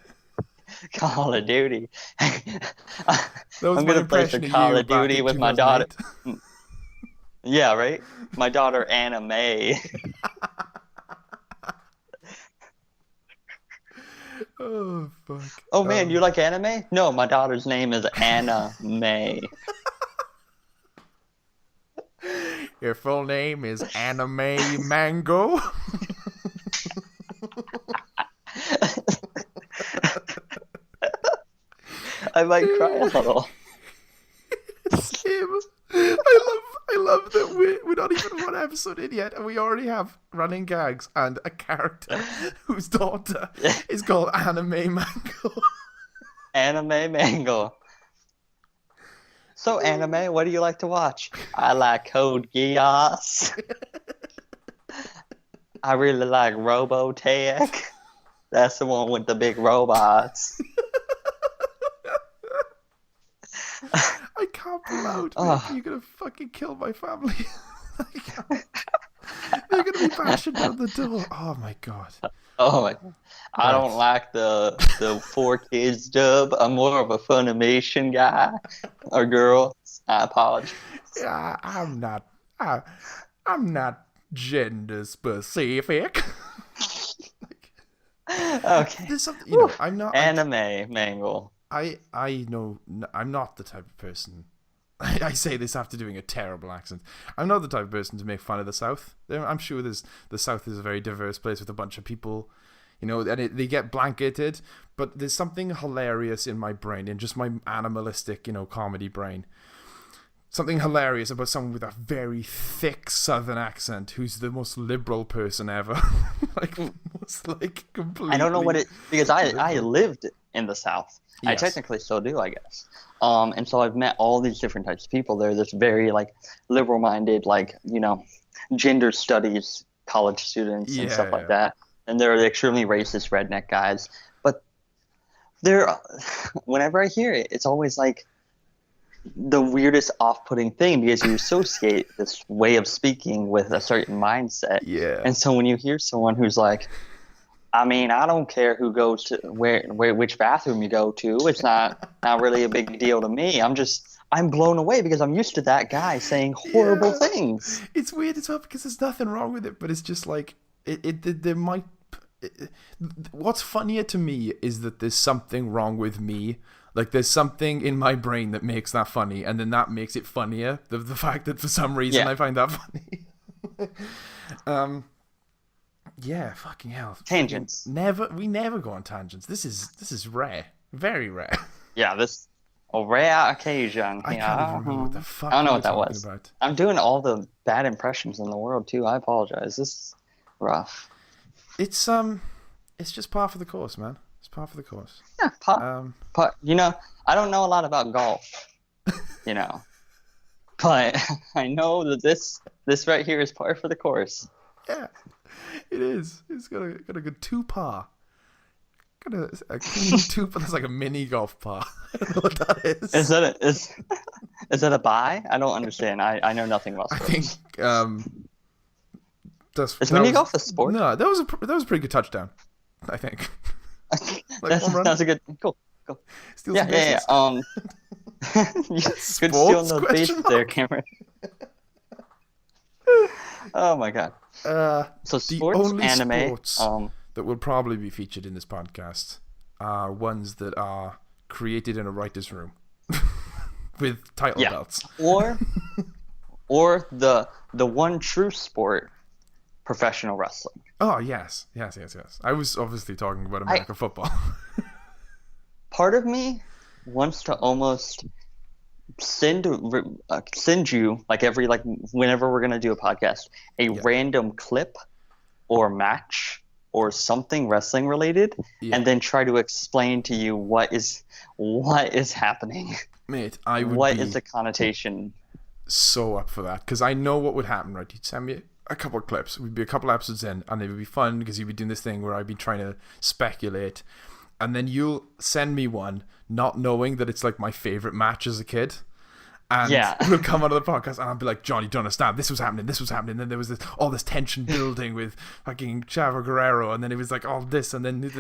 Call of Duty. That was I'm my gonna play impression some of Call you of back Duty in with my daughter. 2008. Yeah, right. My daughter Anna May. Oh fuck. Oh man, you like anime? No, my daughter's name is Anna May. Your full name is Anime Mango. I might cry a little. Same. I love that we're not even one episode in yet, and we already have running gags and a character whose daughter is called Anime Mango. Anime Mango. So anime, what do you like to watch? I like Code Geass. I really like Robotech. That's the one with the big robots. I can't pull out. You're gonna fucking kill my family. They're gonna be bashing down the door. Oh my god. Oh my god. I don't like the 4Kids dub. I'm more of a Funimation guy or girl. I apologize. Yeah, I'm not gender specific. Okay. There's something, I'm not anime Mangle. I know I'm not the type of person. I say this after doing a terrible accent. I'm not the type of person to make fun of the South. I'm sure the South is a very diverse place with a bunch of people, and they get blanketed. But there's something hilarious in my brain, in just my animalistic, comedy brain. Something hilarious about someone with a very thick Southern accent who's the most liberal person ever. Completely. I don't know what because I lived in the South. Yes. I technically still do, I guess. And so I've met all these different types of people. They're this very liberal-minded, gender studies college students and stuff like that. And they're extremely racist redneck guys. But whenever I hear it, it's always like the weirdest off-putting thing because you associate this way of speaking with a certain mindset. Yeah. And so when you hear someone who's like, I mean, I don't care who goes to which bathroom you go to. It's not really a big deal to me. I'm blown away because I'm used to that guy saying horrible things. It's weird as well because there's nothing wrong with it, but it's just like there might what's funnier to me is that there's something wrong with me. Like, there's something in my brain that makes that funny, and then that makes it funnier. The fact that for some reason I find that funny. Yeah, fucking hell. Tangents. We never go on tangents. This is rare. Very rare. Yeah, this a rare occasion. I can't even remember what the fuck I don't know we what that were was. talking about. I'm doing all the bad impressions in the world too. I apologize. This is rough. It's just par for the course, man. It's par for the course. Yeah, but you know, I don't know a lot about golf. You know, but I know that this right here is par for the course. Yeah, it is. It's got a good 2 par. Got a clean 2 par. That's like a mini golf par. I don't know what that is. Is that a buy? I don't understand. I know nothing about sports. I think is mini golf a sport? No, that was a pretty good touchdown. I think. Like that's a good cool. Steal Yeah. Good stealing those bases there, Cameron. Oh my god. So sports, the only anime, sports that will probably be featured in this podcast are ones that are created in a writer's room with title belts. Or the one true sport, professional wrestling. Oh, yes. I was obviously talking about American football. Part of me wants to almost send you whenever we're gonna do a podcast random clip or match or something wrestling related, and then try to explain to you what is happening. Mate, what is the connotation? So up for that, because I know what would happen. Right, you'd send me a couple of clips. We'd be a couple episodes in, and it would be fun because you'd be doing this thing where I'd be trying to speculate, and then you'll send me one, not knowing that it's like my favorite match as a kid. And we'll come out of the podcast and I'll be like, John, you don't understand. This was happening. Then there was all this tension building with fucking Chavo Guerrero. And then it was like all this. And then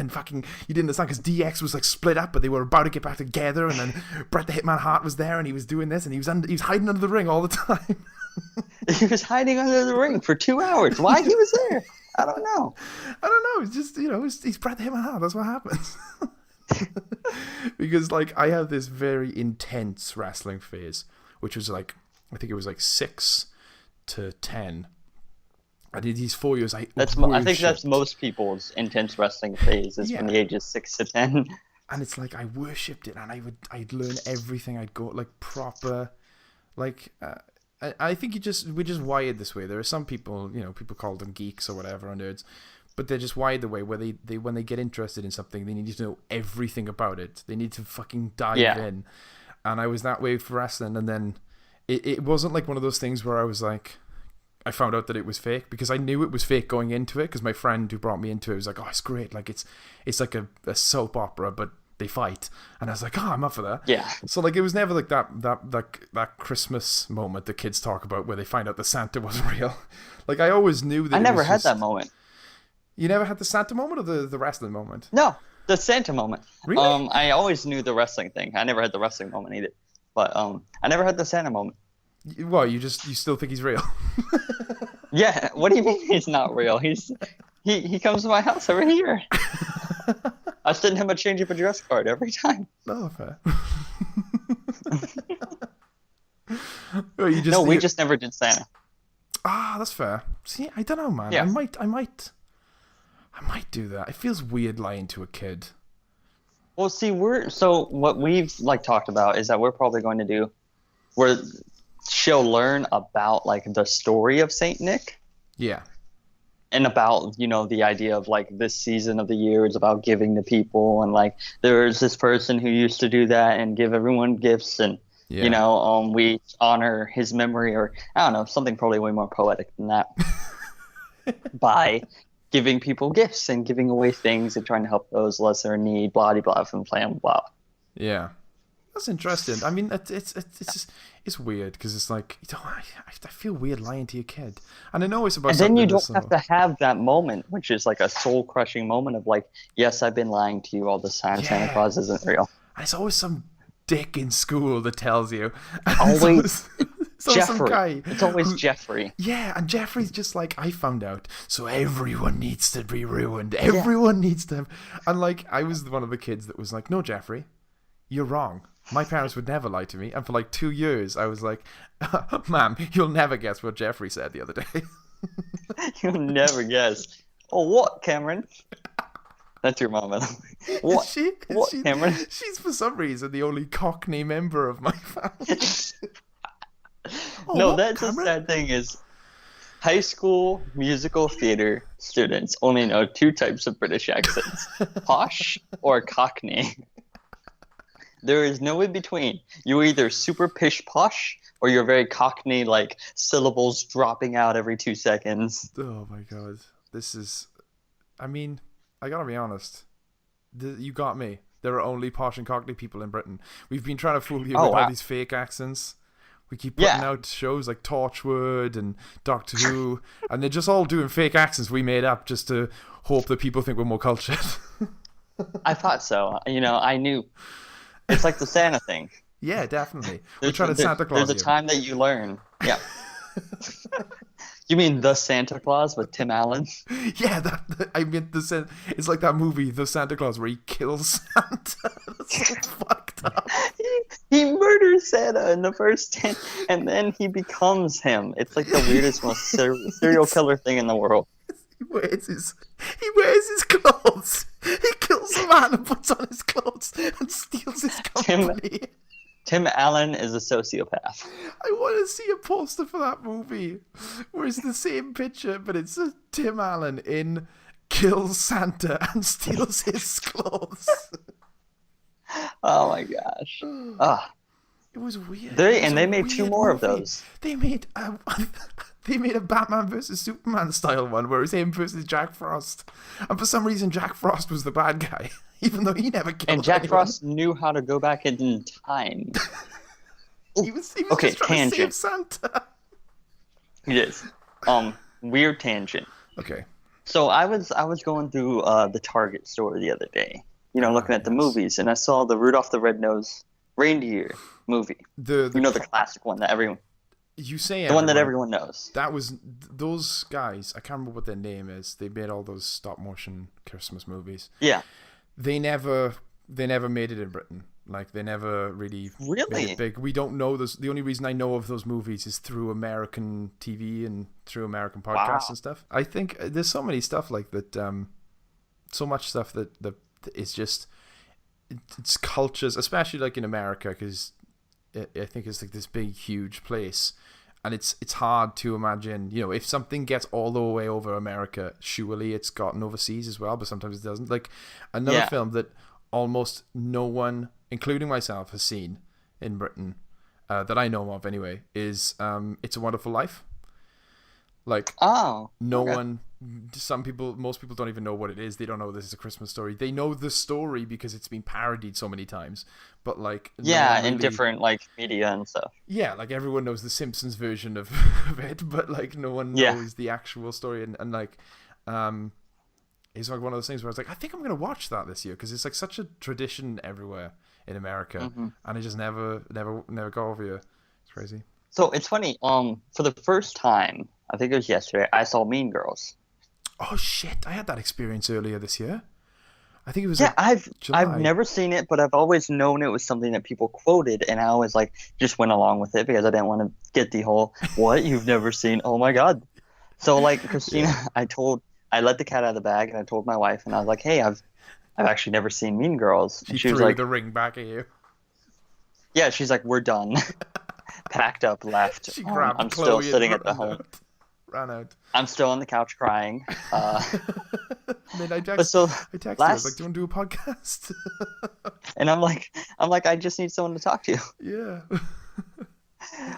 fucking, you didn't understand because DX was like split up, but they were about to get back together. And then Bret the Hitman Hart was there and he was doing this. And he was hiding under the ring all the time. He was hiding under the ring for 2 hours. Why he was there? I don't know. It's just, he's Bret the Hitman Hart. That's what happens. Because like I have this very intense wrestling phase, which was like, I think it was like 6 to 10. I did these 4 years. I think that's most people's intense wrestling phase is from the ages 6 to 10. And it's like I worshipped it, and I'd learn everything. I'd go like proper, like I think we're just wired this way. There are some people, people call them geeks or whatever, or nerds. But they're just wired the way where they when they get interested in something, they need to know everything about it. They need to fucking dive in. And I was that way for wrestling. And then it wasn't like one of those things where I was like, I found out that it was fake because I knew it was fake going into it because my friend who brought me into it was like, oh, it's great. Like it's like a soap opera, but they fight. And I was like, oh, I'm up for that. Yeah. So like it was never like that Christmas moment that kids talk about where they find out that Santa wasn't real. Like I always knew that. I never had that moment. You never had the Santa moment or the wrestling moment? No, the Santa moment. Really? I always knew the wrestling thing. I never had the wrestling moment either. But I never had the Santa moment. Well, you still think he's real? Yeah. What do you mean he's not real? He comes to my house every year. I send him a change of address card every time. Oh, fair. We just never did Santa. Ah, that's fair. See, I don't know, man. Yeah. I might do that. It feels weird lying to a kid. Well, see, what we've like talked about is that we're probably going to do where she'll learn about like the story of Saint Nick. Yeah. And about, the idea of like this season of the year is about giving to people, and like there's this person who used to do that and give everyone gifts, and we honor his memory, or I don't know, something probably way more poetic than that. By giving people gifts and giving away things and trying to help those lesser in need, blah, blah, blah, from playing blah. Yeah. That's interesting. I mean, it's weird because it's like, I feel weird lying to your kid. And I know it's about and then you don't have to have that moment, which is like a soul-crushing moment of like, yes, I've been lying to you all this time. Yeah. Santa Claus isn't real. And it's always some dick in school that tells you. Always. So some Jeffrey. guy It's always who, Jeffrey. yeah, and Jeffrey's just like, I found out, so everyone needs to be ruined. Yeah. Everyone needs to have... And like, I was one of the kids that was like, no, Jeffrey, you're wrong. My parents would never lie to me. And for like 2 years, I was like, Ma'am, you'll never guess what Jeffrey said the other day. You'll never guess. Oh, what, Cameron? That's your mom. What? What, Cameron? She's for some reason the only Cockney member of my family. No, what, that's Cameron? the sad thing is high school musical theater students only know 2 types of British accents. Posh or Cockney. There is no in between. You're either super pish posh or you're very Cockney, like syllables dropping out every 2 seconds. Oh my god. This is... I mean, I gotta be honest. You got me. There are only posh and Cockney people in Britain. We've been trying to fool you with all these fake accents. We keep putting out shows like Torchwood and Doctor Who, and they're just all doing fake accents we made up just to hope that people think we're more cultured. I thought so. You know, I knew. It's like the Santa thing. Yeah, definitely. We're trying to Santa Claus. There's a time that you learn. Yeah. You mean The Santa Claus with Tim Allen? Yeah, I mean it's like that movie, The Santa Claus, where he kills Santa. That's so fucked up. He murders Santa in the first 10, and then he becomes him. It's like the weirdest, most serial killer thing in the world. He wears his clothes. He kills a man and puts on his clothes and steals his company. Tim Allen is a sociopath. I want to see a poster for that movie where it's the same picture, but it's Tim Allen in kills Santa and steals his clothes. Oh my gosh. It was weird. They made 2 more of those. They made a Batman versus Superman style one where it's him versus Jack Frost, and for some reason Jack Frost was the bad guy, even though he never killed anyone. And Jack Frost knew how to go back in time. he was okay, just trying to save Santa. He is. Weird tangent. Okay. So I was going through the Target store the other day, looking at the movies, and I saw the Rudolph the Red-Nosed Reindeer movie. The classic one that everyone. You say the one that everyone knows. That was those guys. I can't remember what their name is. They made all those stop motion Christmas movies. Yeah. They never made it in Britain. Like they never really made it big. We don't know this. The only reason I know of those movies is through American TV and through American podcasts and stuff. I think there's so many stuff like that. So much stuff that is just it's cultures, especially like in America, because I think it's like this big, huge place, and it's hard to imagine. If something gets all the way over America, surely it's gotten overseas as well, but sometimes it doesn't. Like another film that almost no one, including myself, has seen in Britain, that I know of anyway, is It's a Wonderful Life. Like one. Most people don't even know what it is. They don't know this is a Christmas story. They know the story because it's been parodied so many times. But like in different like media and stuff. Yeah, like everyone knows the Simpsons version of it, but like no one knows the actual story. And like, it's like one of those things where I was like, I think I'm gonna watch that this year because it's like such a tradition everywhere in America, and it just never go over here. It's crazy. So it's funny. For the first time, I think it was yesterday, I saw Mean Girls. Oh shit! I had that experience earlier this year. I think it was. Yeah, I've never seen it, but I've always known it was something that people quoted, and I always just went along with it because I didn't want to get the whole "what you've never seen." Oh my god! So Christina, I let the cat out of the bag, and I told my wife, and I was like, "Hey, I've actually never seen Mean Girls." And she was threw the ring back at you. Yeah, she's like, "We're done." Packed up, left. She grabbed I'm Chloe still sitting at the home. Ran out. I'm still on the couch crying. Then I texted you. I was like, "Do you want to do a podcast?" And I'm like, I just need someone to talk to. Yeah.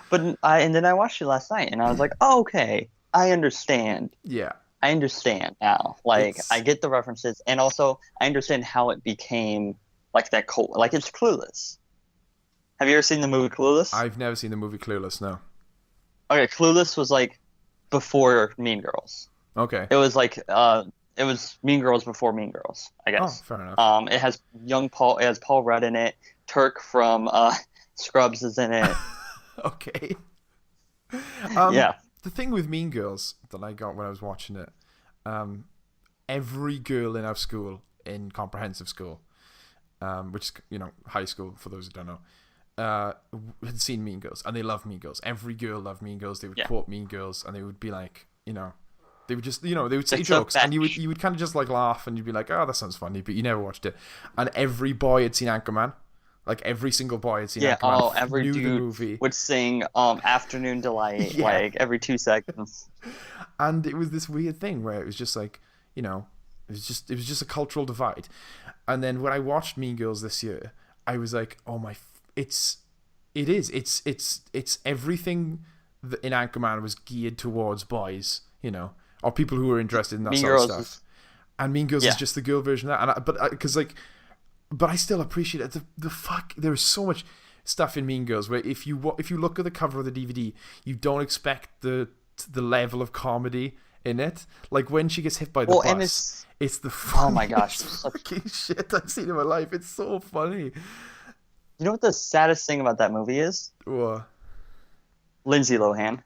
But and then I watched it last night, and I was like, oh, okay, I understand. Yeah. I understand now. I get the references, and also I understand how it became like that cult. Like it's Clueless. Have you ever seen the movie Clueless? I've never seen the movie Clueless. No. Okay, Clueless was before Mean Girls. Okay. It was it was Mean Girls before Mean Girls, I guess. Oh, fair enough. It has It has Paul Rudd in it. Turk from Scrubs is in it. Okay. Um, Yeah. the thing with Mean Girls that I got when I was watching it, every girl in our school, in comprehensive school, which is, high school for those who don't know, had seen Mean Girls, and they love Mean Girls. Every girl loved Mean Girls. They would Yeah. quote Mean Girls, and they would be like, they would just, they would say That's so jokes, and fetch. you would kind of just like laugh, and you'd be like, oh, that sounds funny, but you never watched it. And every boy had seen Anchorman. Like every single boy had seen Yeah. Anchorman, Oh, every knew the dude movie. would sing "Afternoon Delight" Yeah. like every 2 seconds. And it was this weird thing where it was just like, it was just a cultural divide. And then when I watched Mean Girls this year, I was like, oh my, it's everything that in Anchorman was geared towards boys, or people who were interested in that Mean sort of Girls stuff. is And Mean Girls yeah. is just the girl version of that. But I still appreciate it. The fuck, there's so much stuff in Mean Girls where if you look at the cover of the DVD, you don't expect the level of comedy in it. Like when she gets hit by the Well, bus, and it's the oh my gosh, funniest fucking shit I've seen in my life. It's so funny. you know what the saddest thing about that movie is? Whoa. Lindsay Lohan.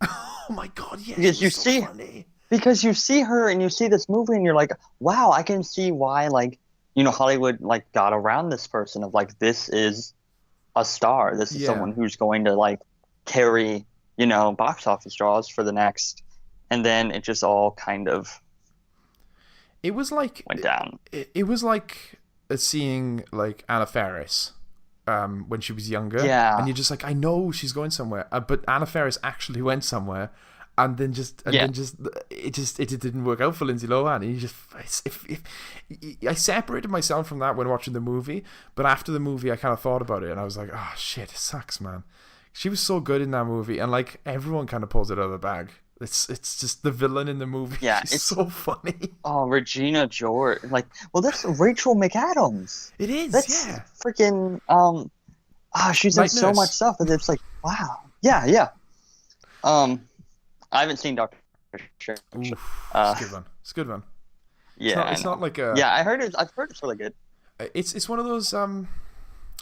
Oh my god, yeah, Because she you was so see, funny. because you see her and you see this movie and you're like, wow, I can see why like Hollywood like got around this person of like this is a star. This is Yeah. someone who's going to like carry box office draws for the next, and then it just all kind of It was like went down. it was like seeing like Anna Faris when she was younger. Yeah. And you're just like, I know she's going somewhere, but Anna Faris actually went somewhere, and then it didn't work out for Lindsay Lohan. And you just I separated myself from that when watching the movie, but after the movie I kind of thought about it, and I was like, oh shit, it sucks, man. She was so good in that movie, and like everyone kind of pulls it out of the bag. It's just the villain in the movie. Yeah, She's it's so funny. oh, Regina George, like, well, that's Rachel McAdams. It is, That's yeah. freaking she's in Night so Nurse. much stuff, and it's like, wow, yeah, yeah. I haven't seen Doctor Strange. Oof, it's Uh, a good one. It's a good one. yeah, It's I know. not like a. Yeah, I've heard it's really good. It's one of those.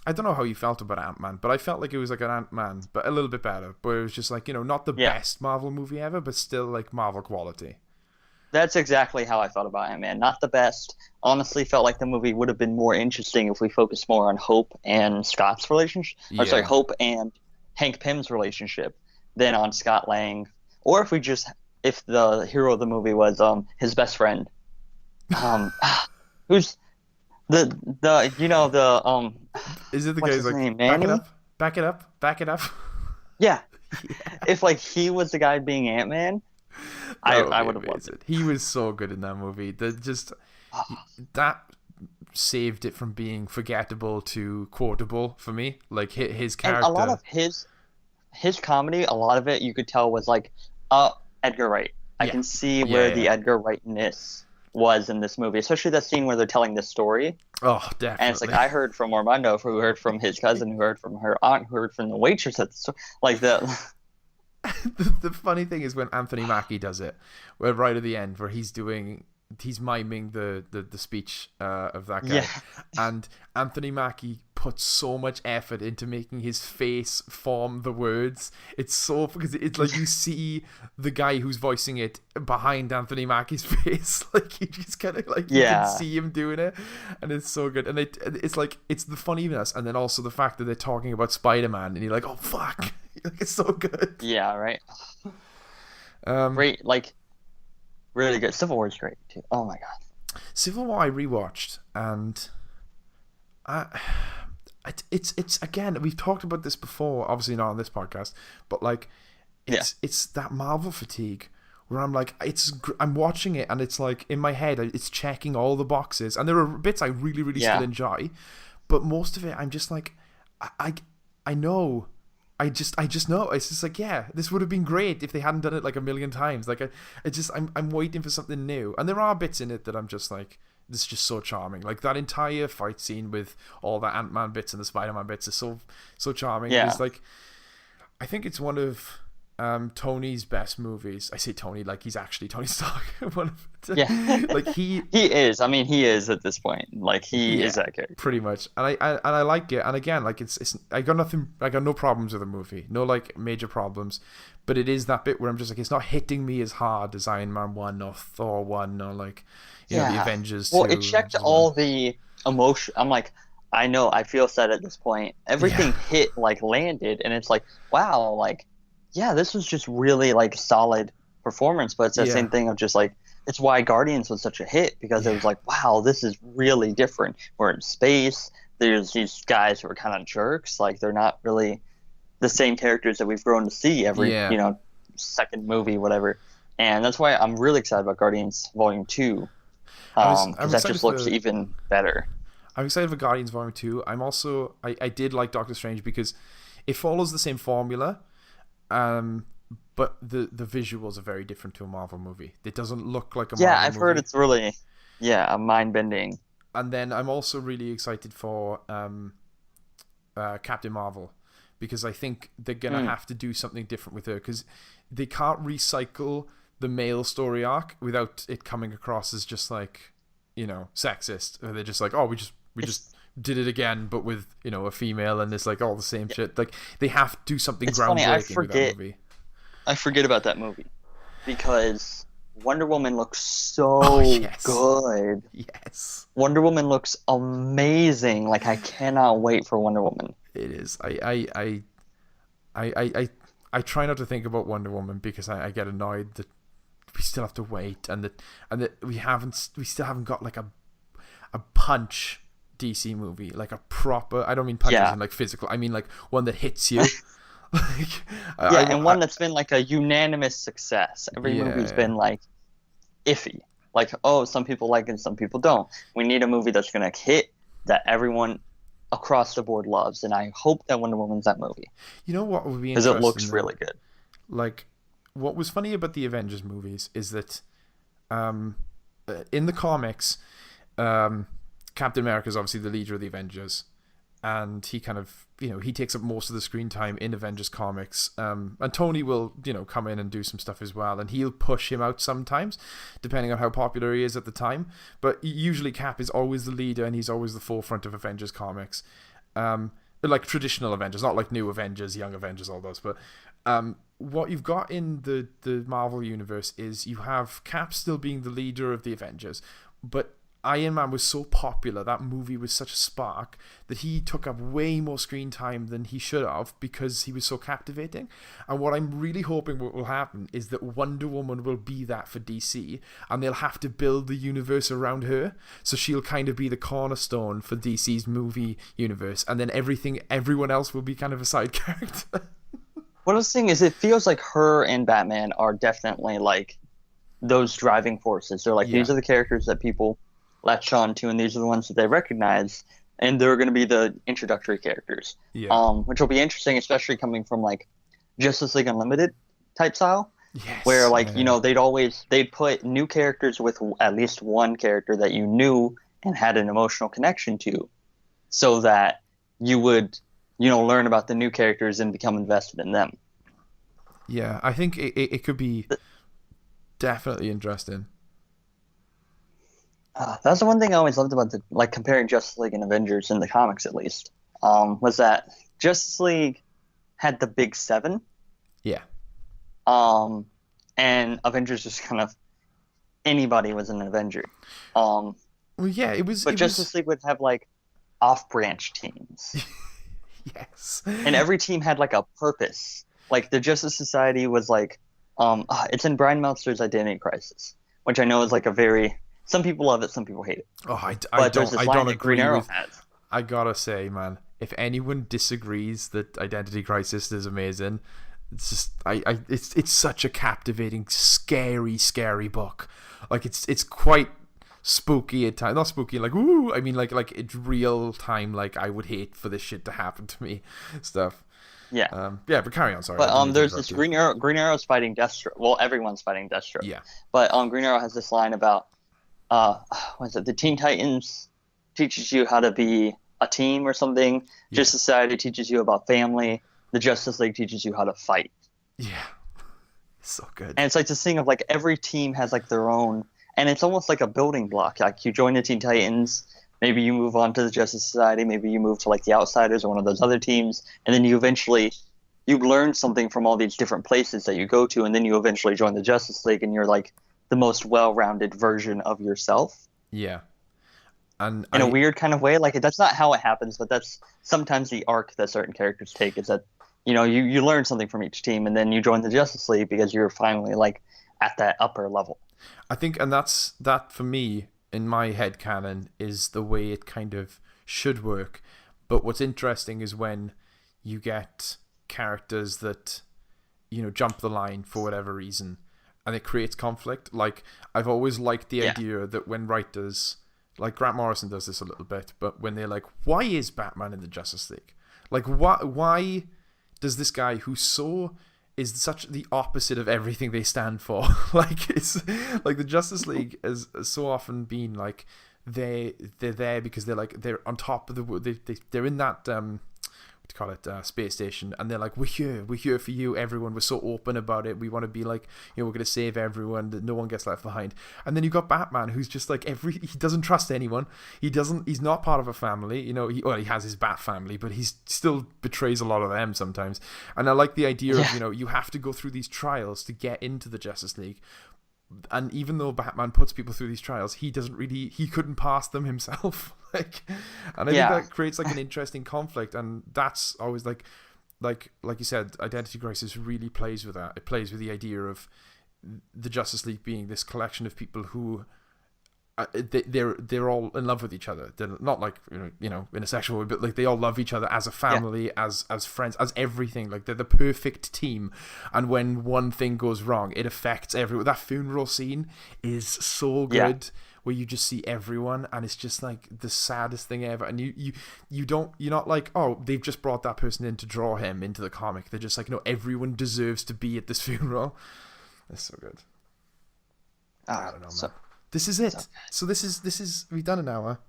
I don't know how you felt about Ant-Man, but I felt like it was like an Ant-Man, but a little bit better. But it was just like, not the Yeah. best Marvel movie ever, but still like Marvel quality. That's exactly how I felt about Ant-Man. Not the best. Honestly, felt like the movie would have been more interesting if we focused more on Hope and Scott's relationship. Or sorry, Yeah. Hope and Hank Pym's relationship than on Scott Lang. Or if the hero of the movie was his best friend. Who's the Is it the what's guy his who's like, name, back it Manny? up, back it up, back it up? Yeah. If like he was the guy being Ant-Man, I would have loved it. He was so good in that movie. That saved it from being forgettable to quotable for me. Like his And character. a lot of his comedy, a lot of it you could tell was like, Edgar Wright. I Yeah. can see Yeah, where yeah. the Edgar Wright-ness was in this movie, especially that scene where they're telling this story. Oh, definitely. And it's like I heard from Armando, who heard from his cousin, who heard from her aunt, who heard from the waitress at the store. Like the funny thing is when Anthony Mackie does it, where right at the end where he's miming the speech of that guy, Yeah. and Anthony Mackie puts so much effort into making his face form the words. It's so, because it's like you see the guy who's voicing it behind Anthony Mackie's face, like you just kind of like you Yeah. can see him doing it, and it's so good. And it's like it's the funniness, and then also the fact that they're talking about Spider-Man, and you're like, oh fuck. Like, it's so good. yeah, right. Um, Great, like really good. Civil War's great too. Oh my god. Civil War I rewatched, and it's again, we've talked about this before, obviously not on this podcast, but like it's that Marvel fatigue where I'm like, I'm watching it and it's like in my head it's checking all the boxes, and there are bits I really still enjoy, but most of it I'm just like, I know. I just know. It's just like, yeah, this would have been great if they hadn't done it like a million times. Like I'm waiting for something new, and there are bits in it that I'm just like, this is just so charming. Like that entire fight scene with all the Ant-Man bits and the Spider-Man bits is so charming. Yeah. It's like, I think it's one of Tony's best movies. I say Tony like he's actually Tony Stark. Yeah. Like he He is. I mean, he is at this point. Like he is yeah, that character. pretty much. And I like it. And again, like it's I got nothing. I got no problems with the movie. No like major problems. But it is that bit where I'm just like it's not hitting me as hard as Iron Man 1 or Thor 1 or like the Yeah. Avengers 2 Well, it checked as all well. the emotion. I'm like, I know, I feel sad at this point. Yeah. Everything hit, like, landed, and it's like, wow, like, yeah, this was just really, like, solid performance. But it's that Yeah. same thing of just, like, it's why Guardians was such a hit because it Yeah. was like, wow, this is really different. We're in space. There's these guys who are kind of jerks. Like, they're not really the same characters that we've grown to see every, Yeah. second movie, whatever. And that's why I'm really excited about Guardians Volume 2. I'm Because that excited just looks for even better. I'm excited for Guardians Volume 2. I'm also I did like Doctor Strange because it follows the same formula, but the visuals are very different to a Marvel movie. It doesn't look like a Yeah, Marvel I've heard movie. it's really, yeah, mind bending. And then I'm also really excited for Captain Marvel because I think they're gonna Mm. have to do something different with her because they can't recycle the male story arc without it coming across as just like sexist. Or they're just like, oh, we It's just did it again, but with a female, and it's like all the same shit. Like they have to do something it's funny. I groundbreaking with that forget movie. I forget about that movie because Wonder Woman looks Oh so yes, good. yes, Wonder Woman looks amazing. Like I cannot wait for Wonder Woman. it is. I try not to think about Wonder Woman because I get annoyed that we still have to wait and that we still haven't got like a punch DC movie, like a proper. I don't mean punches Yeah, in like physical. I mean like one that hits you. like yeah, and one that's been like a unanimous success. Every movie's yeah, been like iffy. Like, oh, some people like it, some people don't. We need a movie that's gonna hit that everyone across the board loves, and I hope that Wonder Woman's that movie you know what would be because it interesting looks though? really good. Like what was funny about the Avengers movies is that in the comics, Captain America is obviously the leader of the Avengers, and he kind of he takes up most of the screen time in Avengers comics. And Tony will come in and do some stuff as well, and he'll push him out sometimes, depending on how popular he is at the time. But usually Cap is always the leader, and he's always the forefront of Avengers comics. Like traditional Avengers, not like new Avengers, young Avengers, all those. But what you've got in the Marvel universe is you have Cap still being the leader of the Avengers, but Iron Man was so popular, that movie was such a spark, that he took up way more screen time than he should have because he was so captivating. And what I'm really hoping what will happen is that Wonder Woman will be that for DC, and they'll have to build the universe around her, so she'll kind of be the cornerstone for DC's movie universe, and then everyone else will be kind of a side character. What I was saying is, it feels like her and Batman are definitely like those driving forces. They're like, Yeah, these are the characters that people latch on to, and these are the ones that they recognize, and they're going to be the introductory characters. yeah, Which will be interesting, especially coming from like Justice League Unlimited type style, where yes, like yeah. they'd put new characters with at least one character that you knew and had an emotional connection to, so that you would learn about the new characters and become invested in them. Yeah, I think it could be definitely interesting. That's the one thing I always loved about comparing Justice League and Avengers in the comics, at least, was that Justice League had the big seven, Yeah, um, and Avengers just kind of anybody was an Avenger. Um, well, yeah, it was but Justice League would have like off-branch teams, yes, and every team had like a purpose. Like the Justice Society was like, it's in Brian Meltzer's Identity Crisis, which I know is like a very some people love it, some people hate it. oh, But there's this I line don't that Green agree Arrow with. has. I gotta say, man, if anyone disagrees that Identity Crisis is amazing, it's just it's such a captivating, scary book. Like it's quite spooky at times. Not spooky like ooh. I mean like it's real time. Like I would hate for this shit to happen to me, stuff. Yeah. Yeah, but carry on. Sorry, I But didn't mean to there's interrupt this you. Green Arrow. Green Arrow's fighting Deathstroke. Well, everyone's fighting Deathstroke. Yeah, But Green Arrow has this line about, what is it? The Teen Titans teaches you how to be a team or something. yeah, Justice Society teaches you about family. The Justice League teaches you how to fight. yeah. So good. And it's like this thing of like every team has like their own, and it's almost like a building block. Like you join the Teen Titans, maybe you move on to the Justice Society, maybe you move to like the Outsiders or one of those other teams, and then you eventually you learn something from all these different places that you go to, and then you eventually join the Justice League, and you're like the most well-rounded version of yourself Yeah. And in a weird kind of way. Like that's not how it happens, but that's sometimes the arc that certain characters take is that you learn something from each team, and then you join the Justice League because you're finally like at that upper level. I think, and that for me in my head canon is the way it kind of should work. But what's interesting is when you get characters that jump the line for whatever reason, and it creates conflict. Like I've always liked the idea that when writers, like Grant Morrison does this a little bit, but when they're like, why is Batman in the Justice League? Like why does this guy who is such the opposite of everything they stand for? Like it's like the Justice League has so often been like they're there because they're on top of they're in that what do you call it, space station, and they're like, we're here for you, everyone, we're so open about it, we want to be like, we're going to save everyone, that no one gets left behind. And then you got Batman, who's just like he doesn't trust anyone, he's not part of a family, he has his Bat family, but he still betrays a lot of them sometimes. And I like the idea of you have to go through these trials to get into the Justice League. And even though Batman puts people through these trials, he couldn't pass them himself. And I think that creates like an interesting conflict, and that's always like you said, Identity Crisis really plays with that. It plays with the idea of the Justice League being this collection of people who they're all in love with each other. They're not like in a sexual way, but like they all love each other as a family, as friends, as everything. Like they're the perfect team. And when one thing goes wrong, it affects everyone. That funeral scene is so good, where you just see everyone, and it's just like the saddest thing ever. And you're not like, oh, they've just brought that person in to draw him into the comic. They're just like, no, everyone deserves to be at this funeral. It's so good. I don't know, man. This is it. So this is we've done an hour,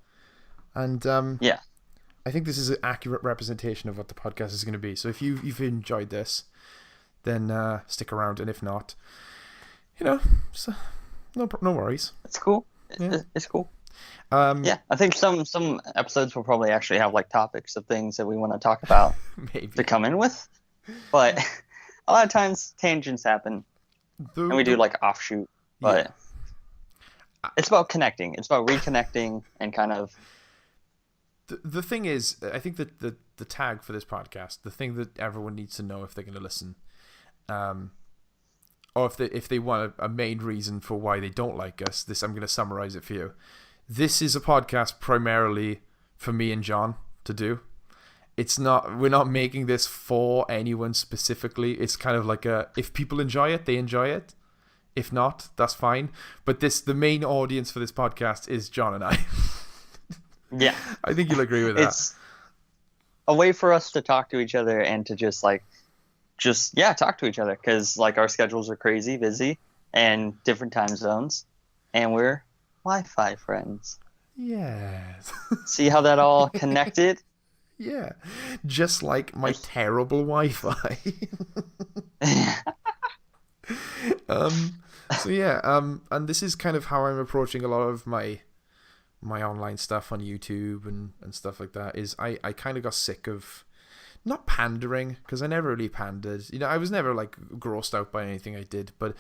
and I think this is an accurate representation of what the podcast is going to be. So if you've enjoyed this, then stick around, and if not, so no worries. It's cool. It's cool. I think some episodes will probably actually have like topics of things that we want to talk about Maybe to come in with, but a lot of times tangents happen, and we do like offshoot, but. Yeah. It's about connecting. It's about reconnecting and kind of. The thing is, I think that the tag for this podcast, the thing that everyone needs to know if they're going to listen, or if they want a main reason for why they don't like us, I'm going to summarize it for you. This is a podcast primarily for me and John to do. We're not making this for anyone specifically. It's kind of like if people enjoy it, they enjoy it. If not, that's fine. But the main audience for this podcast is John and I. Yeah. I think you'll agree with that. It's a way for us to talk to each other and to just talk to each other, because like our schedules are crazy busy and different time zones, and we're Wi-Fi friends. Yes. See how that all connected? Yeah. Just like my terrible Wi-Fi. So yeah, and this is kind of how I'm approaching a lot of my online stuff on YouTube and stuff like that. Is I kind of got sick of not pandering, because I never really pandered. I was never like grossed out by anything I did, but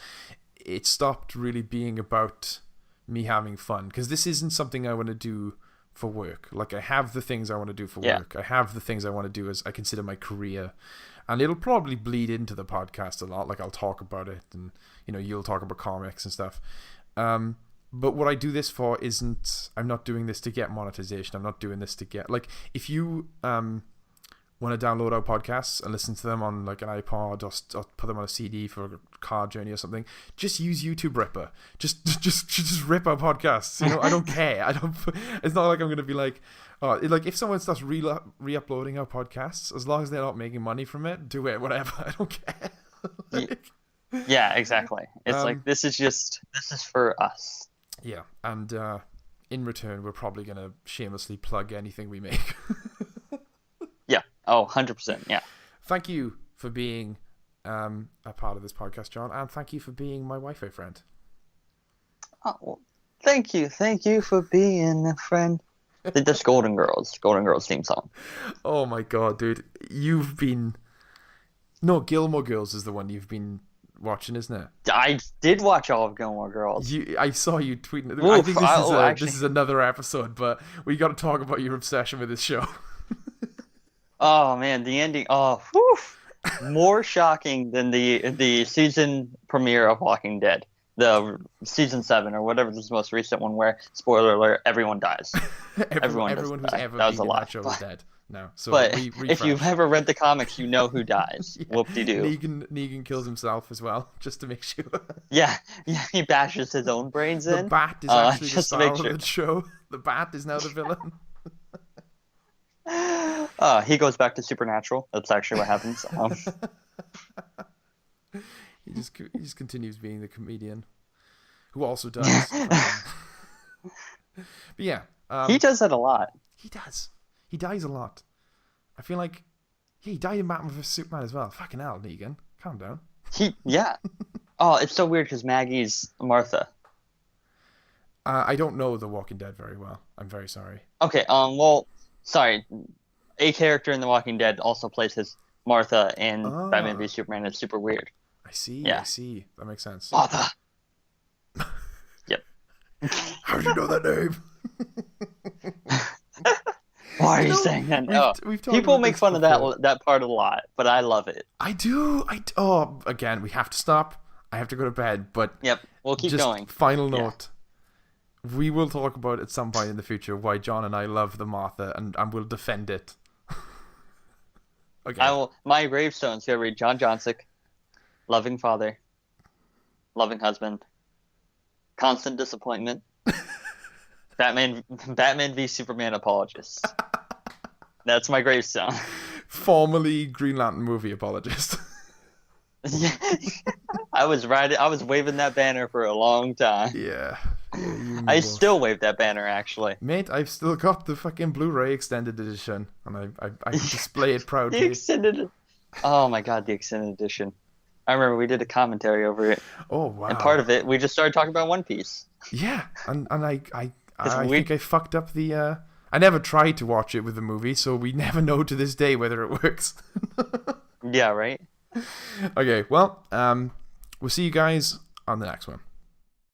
it stopped really being about me having fun, because this isn't something I want to do for work. Like I have the things I want to do for work. I have the things I want to do as I consider my career. And it'll probably bleed into the podcast a lot. Like I'll talk about it, and you'll talk about comics and stuff. But what I do this for isn't. I'm not doing this to get monetization. I'm not doing this to get if you want to download our podcasts and listen to them on like an iPod or put them on a CD for a car journey or something, just use YouTube Ripper. Just rip our podcasts. I don't care. It's not like I'm gonna be like. Like if someone starts re-uploading our podcasts, as long as they're not making money from it, do it, whatever. I don't care. Yeah, exactly. It's like this is for us. Yeah, and in return, we're probably gonna shamelessly plug anything we make. Yeah. Oh, 100%. Yeah. Thank you for being a part of this podcast, John, and thank you for being my Wi-Fi friend. Oh, well, thank you for being a friend. This Golden Girls theme song. Oh my god, dude, you've been. No, Gilmore Girls is the one you've been watching, isn't it? I did watch all of Gilmore Girls. I saw you tweeting. Oof, I think actually, this is another episode, but we got to talk about your obsession with this show. Oh man, the ending. Oh, whew, more shocking than the season premiere of Walking Dead, the season 7 or whatever this most recent one. Where, spoiler alert, everyone dies. everyone who's die. ever that was been a in lot. that show is dead. No, so but refresh. If you've ever read the comics, you know who dies. Yeah. Whoop-de-doo. Negan kills himself as well, just to make sure. Yeah, he bashes his own brains in. The Bat is actually the just to make star sure. of the show. The Bat is now the villain. He goes back to Supernatural. That's actually what happens. He just continues being the comedian, who also does. But yeah, he does that a lot. He does. He dies a lot. I feel like he died in Batman vs Superman as well. Fucking hell, Negan, calm down. Yeah. Oh, it's so weird because Maggie's Martha. I don't know The Walking Dead very well. I'm very sorry. Okay. Well, sorry. A character in The Walking Dead also plays his Martha in Batman v Superman. It's super weird. I see. Yeah. I see. That makes sense. Martha. Yep. How do you know that name? Why are you saying that? We've People make fun of that part a lot, but I love it. I do. Again, we have to stop. I have to go to bed. But yep, we'll keep going. Final note. Yeah. We will talk about at some point in the future why John and I love the Martha, and we'll defend it. Okay. My gravestone's gonna read John Johnsick, loving father, loving husband, constant disappointment. Batman v Superman apologist. That's my gravestone. Formerly Green Lantern movie apologist. Yeah. I was waving that banner for a long time. Yeah. I still wave that banner, actually. Mate, I've still got the fucking Blu-ray extended edition, and I display it proudly. The extended. Oh my god, the extended edition. I remember we did a commentary over it. Oh wow. And part of it, we just started talking about One Piece. Yeah, and I think I fucked up the. I never tried to watch it with the movie, so we never know to this day whether it works. Yeah, right? Okay, well, we'll see you guys on the next one.